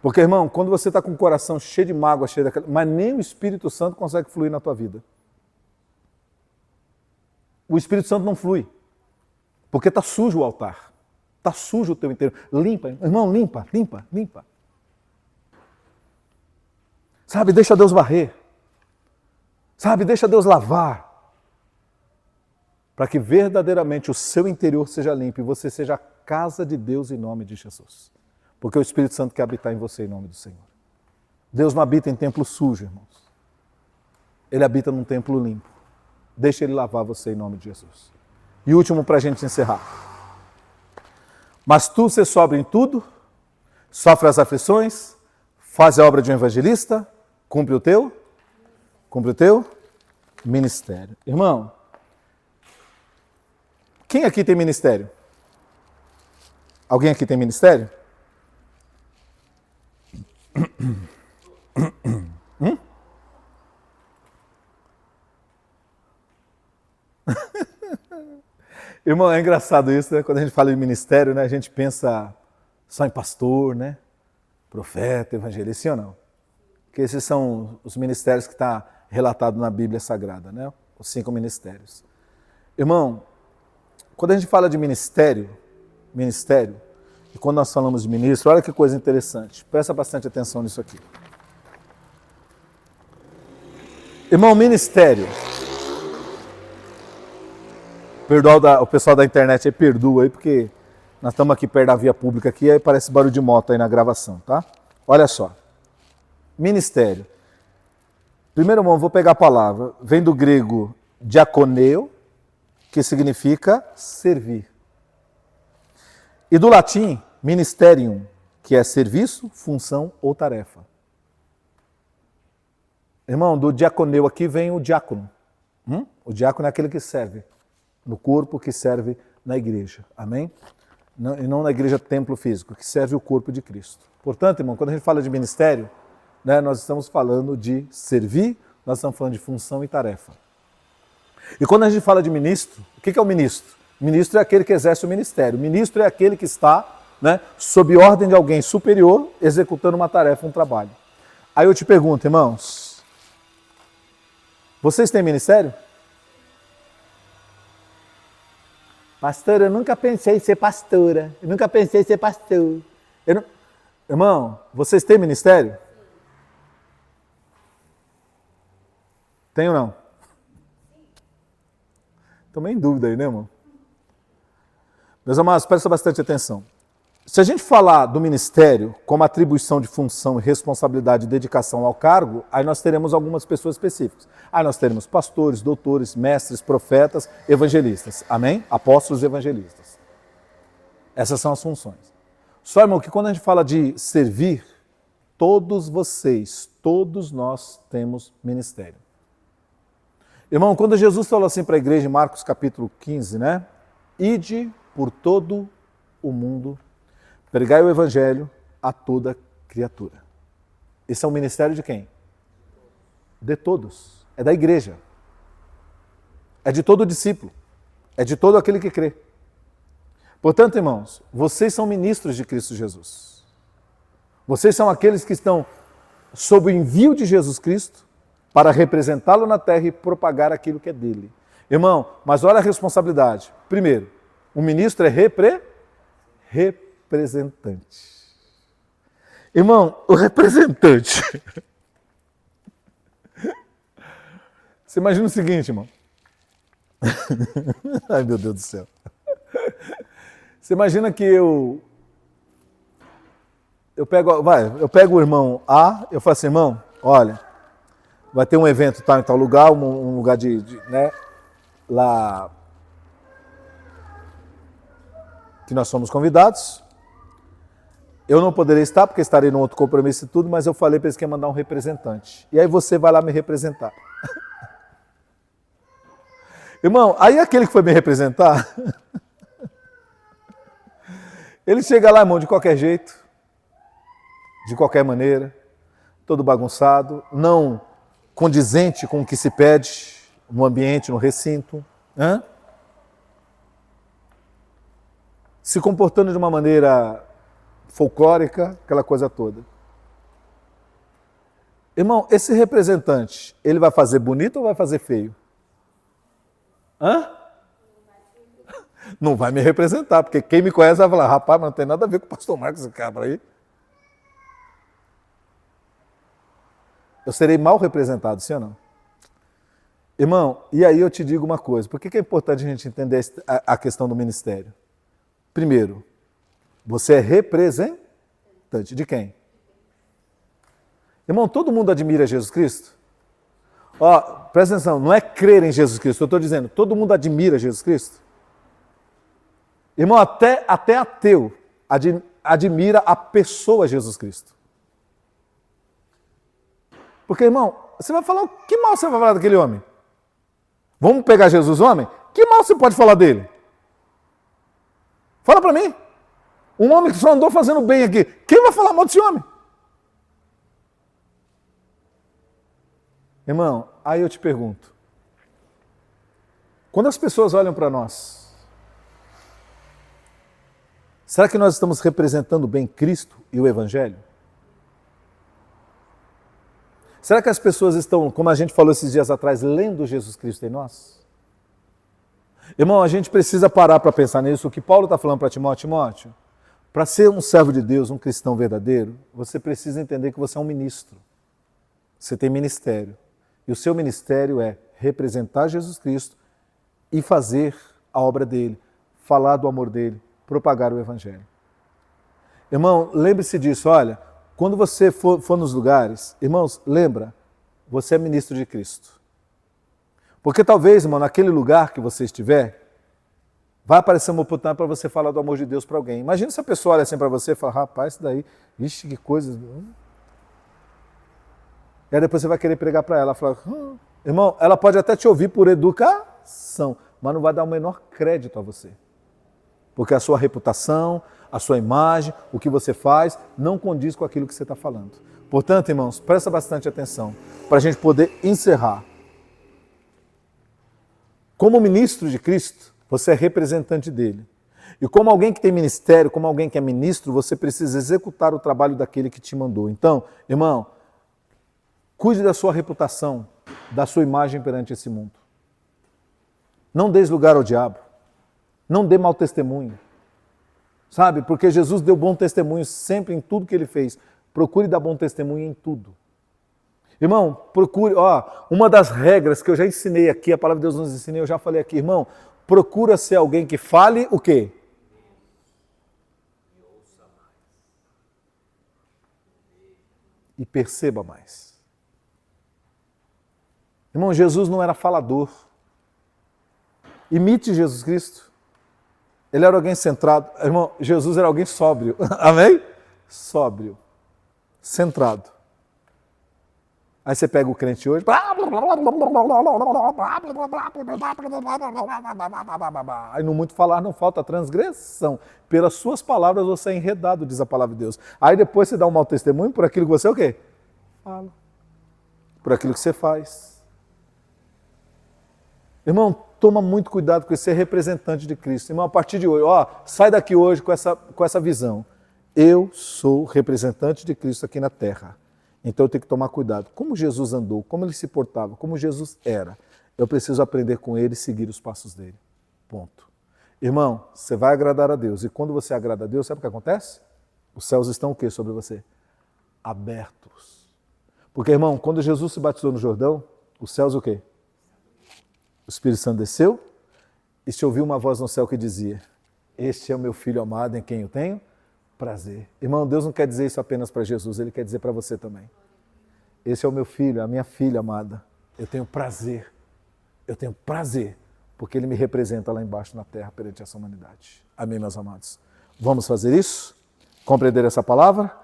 Porque, irmão, quando você está com o coração cheio de mágoa, mas nem o Espírito Santo consegue fluir na tua vida. O Espírito Santo não flui. Porque está sujo o altar. Está sujo o teu inteiro. Limpa, irmão, limpa. Sabe, deixa Deus varrer. Sabe, deixa Deus lavar. Para que verdadeiramente o seu interior seja limpo e você seja a casa de Deus em nome de Jesus. Porque o Espírito Santo quer habitar em você em nome do Senhor. Deus não habita em templo sujo, irmãos. Ele habita num templo limpo. Deixa Ele lavar você em nome de Jesus. E último para a gente encerrar. Mas tu se sobra em tudo, sofre as aflições, faz a obra de um evangelista, cumpre o teu ministério. Irmão, quem aqui tem ministério? Alguém aqui tem ministério? Irmão, é engraçado isso, né? Quando a gente fala de ministério, né? A gente pensa só em pastor, né? Profeta, evangelista, sim ou não? Porque esses são os ministérios que está relatado na Bíblia Sagrada, né? Os 5 ministérios. Irmão, quando a gente fala de ministério, e quando nós falamos de ministro, olha que coisa interessante. Presta bastante atenção nisso aqui. Irmão, ministério. O pessoal da internet aí perdoa aí, porque nós estamos aqui perto da via pública aqui, aí parece barulho de moto aí na gravação, tá? Olha só. Ministério. Primeiro, irmão, vou pegar a palavra. Vem do grego diakoneo, que significa servir. E do latim, ministerium, que é serviço, função ou tarefa. Irmão, do diaconeu aqui vem o diácono. O diácono é aquele que serve no corpo, que serve na igreja. Amém? E não na igreja templo físico, que serve o corpo de Cristo. Portanto, irmão, quando a gente fala de ministério, né, nós estamos falando de servir, nós estamos falando de função e tarefa. E quando a gente fala de ministro, o que é o ministro? O ministro é aquele que exerce o ministério. O ministro é aquele que está, né, sob ordem de alguém superior, executando uma tarefa, um trabalho. Aí eu te pergunto, irmãos, vocês têm ministério? Pastor, eu nunca pensei em ser pastora. Eu nunca pensei em ser pastor. Irmão, vocês têm ministério? Tem ou não? Estou em dúvida aí, né, irmão? Meus amados, presta bastante atenção. Se a gente falar do ministério como atribuição de função, responsabilidade e dedicação ao cargo, aí nós teremos algumas pessoas específicas. Aí nós teremos pastores, doutores, mestres, profetas, evangelistas. Amém? Apóstolos e evangelistas. Essas são as funções. Só, irmão, que quando a gente fala de servir, todos vocês, todos nós temos ministério. Irmão, quando Jesus falou assim para a igreja em Marcos capítulo 15, né? Ide por todo o mundo, pregai o evangelho a toda criatura. Esse é o ministério de quem? De todos. É da igreja. É de todo discípulo. É de todo aquele que crê. Portanto, irmãos, vocês são ministros de Cristo Jesus. Vocês são aqueles que estão sob o envio de Jesus Cristo para representá-lo na terra e propagar aquilo que é dele. Irmão, mas olha a responsabilidade. Primeiro, o ministro é representante. Irmão, o representante. Você imagina o seguinte, irmão. Ai, meu Deus do céu. Você imagina que eu pego o irmão A, eu falo assim, irmão, olha, vai ter um evento em tal lugar, um lugar né, lá que nós somos convidados. Eu não poderei estar porque estarei num outro compromisso e tudo, mas eu falei para eles que ia mandar um representante. E aí você vai lá me representar. Irmão, aí aquele que foi me representar, ele chega lá, irmão, de qualquer jeito, de qualquer maneira, todo bagunçado, não condizente com o que se pede no ambiente, no recinto, se comportando de uma maneira folclórica, aquela coisa toda. Irmão, esse representante, ele vai fazer bonito ou vai fazer feio? Hã? Não vai me representar, porque quem me conhece vai falar, rapaz, mas não tem nada a ver com o pastor Marcos, esse cabra aí. Eu serei mal representado, sim ou não? Irmão, e aí eu te digo uma coisa, por que é importante a gente entender a questão do ministério? Primeiro, você é representante de quem? Irmão, todo mundo admira Jesus Cristo? Ó, presta atenção, não é crer em Jesus Cristo, eu estou dizendo, todo mundo admira Jesus Cristo? Irmão, até ateu admira a pessoa Jesus Cristo. Porque, irmão, você vai falar, que mal você vai falar daquele homem? Vamos pegar Jesus homem? Que mal você pode falar dele? Fala para mim. Um homem que só andou fazendo bem aqui. Quem vai falar mal desse homem? Irmão, aí eu te pergunto. Quando as pessoas olham para nós, será que nós estamos representando bem Cristo e o Evangelho? Será que as pessoas estão, como a gente falou esses dias atrás, lendo Jesus Cristo em nós? Irmão, a gente precisa parar para pensar nisso. O que Paulo está falando para Timóteo, Timóteo, para ser um servo de Deus, um cristão verdadeiro, você precisa entender que você é um ministro. Você tem ministério. E o seu ministério é representar Jesus Cristo e fazer a obra dele, falar do amor dele, propagar o Evangelho. Irmão, lembre-se disso, olha, quando você for nos lugares, irmãos, lembra, você é ministro de Cristo. Porque talvez, irmão, naquele lugar que você estiver, vai aparecer uma oportunidade para você falar do amor de Deus para alguém. Imagina se a pessoa olha assim para você e fala, rapaz, isso daí, vixe, que coisa. E aí depois você vai querer pregar para ela, fala, irmão, ela pode até te ouvir por educação, mas não vai dar o menor crédito a você. Porque a sua reputação, a sua imagem, o que você faz, não condiz com aquilo que você está falando. Portanto, irmãos, presta bastante atenção, para a gente poder encerrar. Como ministro de Cristo, você é representante dele. E como alguém que tem ministério, como alguém que é ministro, você precisa executar o trabalho daquele que te mandou. Então, irmão, cuide da sua reputação, da sua imagem perante esse mundo. Não dê lugar ao diabo. Não dê mau testemunho. Sabe? Porque Jesus deu bom testemunho sempre em tudo que ele fez. Procure dar bom testemunho em tudo. Irmão, procure, uma das regras que eu já ensinei aqui, a palavra de Deus nos ensina, eu já falei aqui, irmão, procura ser alguém que fale o quê? E perceba mais. Irmão, Jesus não era falador. Imite Jesus Cristo. Ele era alguém centrado. Irmão, Jesus era alguém sóbrio. Amém? Sóbrio. Centrado. Aí você pega o crente hoje. Aí no muito falar não falta transgressão. Pelas suas palavras você é enredado, diz a palavra de Deus. Aí depois você dá um mau testemunho por aquilo que você o quê? Fala. Por aquilo que você faz. Irmão, toma muito cuidado com ser representante de Cristo. Irmão, a partir de hoje, sai daqui hoje com essa visão. Eu sou representante de Cristo aqui na terra. Então eu tenho que tomar cuidado. Como Jesus andou, como ele se portava, como Jesus era. Eu preciso aprender com ele e seguir os passos dele. Ponto. Irmão, você vai agradar a Deus. E quando você agrada a Deus, sabe o que acontece? Os céus estão o quê sobre você? Abertos. Porque, irmão, quando Jesus se batizou no Jordão, os céus o quê? O Espírito Santo desceu e se ouviu uma voz no céu que dizia, este é o meu filho amado em quem eu tenho prazer. Irmão, Deus não quer dizer isso apenas para Jesus, ele quer dizer para você também. Esse é o meu filho, a minha filha amada. Eu tenho prazer, porque ele me representa lá embaixo na terra perante essa humanidade. Amém, meus amados? Vamos fazer isso? Compreender essa palavra?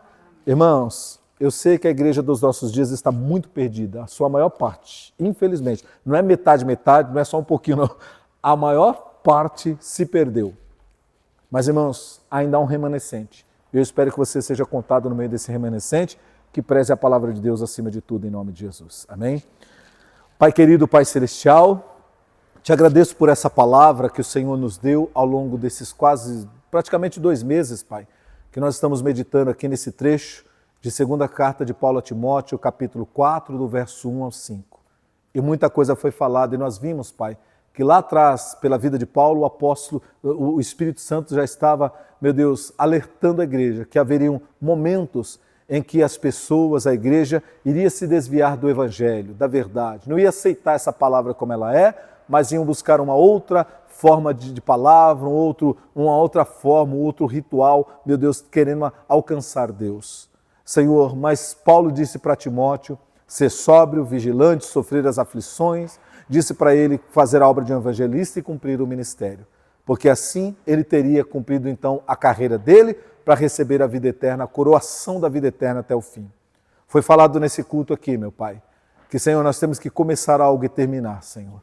Irmãos, eu sei que a igreja dos nossos dias está muito perdida, a sua maior parte, infelizmente. Não é metade, não é só um pouquinho, não. A maior parte se perdeu. Mas, irmãos, ainda há um remanescente. Eu espero que você seja contado no meio desse remanescente, que preze a palavra de Deus acima de tudo, em nome de Jesus. Amém? Pai querido, Pai celestial, te agradeço por essa palavra que o Senhor nos deu ao longo desses praticamente 2 meses, Pai, que nós estamos meditando aqui nesse trecho de segunda carta de Paulo a Timóteo, capítulo 4, do verso 1 ao 5. E muita coisa foi falada, e nós vimos, Pai, que lá atrás, pela vida de Paulo, o apóstolo, o Espírito Santo já estava, meu Deus, alertando a igreja que haveriam momentos em que as pessoas, a igreja, iria se desviar do evangelho, da verdade. Não ia aceitar essa palavra como ela é, mas iam buscar uma outra forma de palavra, uma outra forma, um outro ritual, meu Deus, querendo alcançar Deus. Senhor, mas Paulo disse para Timóteo, ser sóbrio, vigilante, sofrer as aflições, disse para ele fazer a obra de um evangelista e cumprir o ministério, porque assim ele teria cumprido então a carreira dele para receber a vida eterna, a coroação da vida eterna até o fim. Foi falado nesse culto aqui, meu Pai, que, Senhor, nós temos que começar algo e terminar, Senhor.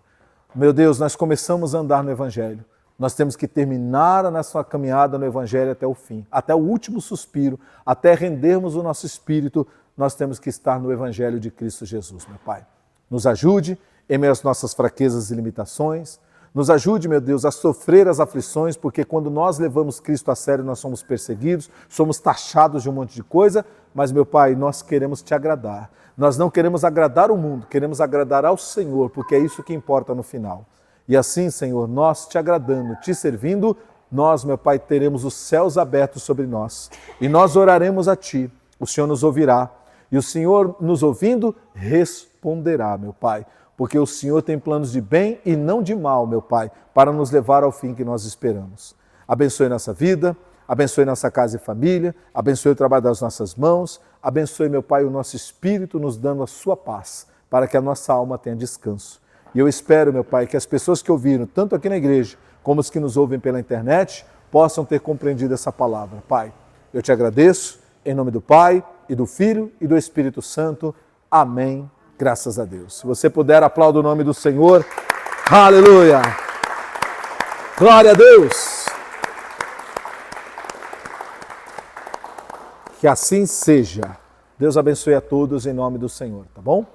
Meu Deus, nós começamos a andar no evangelho, nós temos que terminar a nossa caminhada no evangelho até o fim, até o último suspiro, até rendermos o nosso espírito, nós temos que estar no evangelho de Cristo Jesus, meu Pai. Nos ajude em meio às nossas fraquezas e limitações. Nos ajude, meu Deus, a sofrer as aflições, porque quando nós levamos Cristo a sério, nós somos perseguidos, somos taxados de um monte de coisa, mas, meu Pai, nós queremos te agradar. Nós não queremos agradar o mundo, queremos agradar ao Senhor, porque é isso que importa no final. E assim, Senhor, nós te agradando, te servindo, nós, meu Pai, teremos os céus abertos sobre nós. E nós oraremos a Ti, o Senhor nos ouvirá. E o Senhor, nos ouvindo, responderá, meu Pai. Porque o Senhor tem planos de bem e não de mal, meu Pai, para nos levar ao fim que nós esperamos. Abençoe nossa vida, abençoe nossa casa e família, abençoe o trabalho das nossas mãos, abençoe, meu Pai, o nosso espírito, nos dando a sua paz, para que a nossa alma tenha descanso. E eu espero, meu Pai, que as pessoas que ouviram, tanto aqui na igreja, como os que nos ouvem pela internet, possam ter compreendido essa palavra. Pai, eu te agradeço, em nome do Pai, e do Filho, e do Espírito Santo. Amém. Graças a Deus. Se você puder, aplauda o nome do Senhor. Aleluia! Glória a Deus! Que assim seja. Deus abençoe a todos em nome do Senhor, tá bom?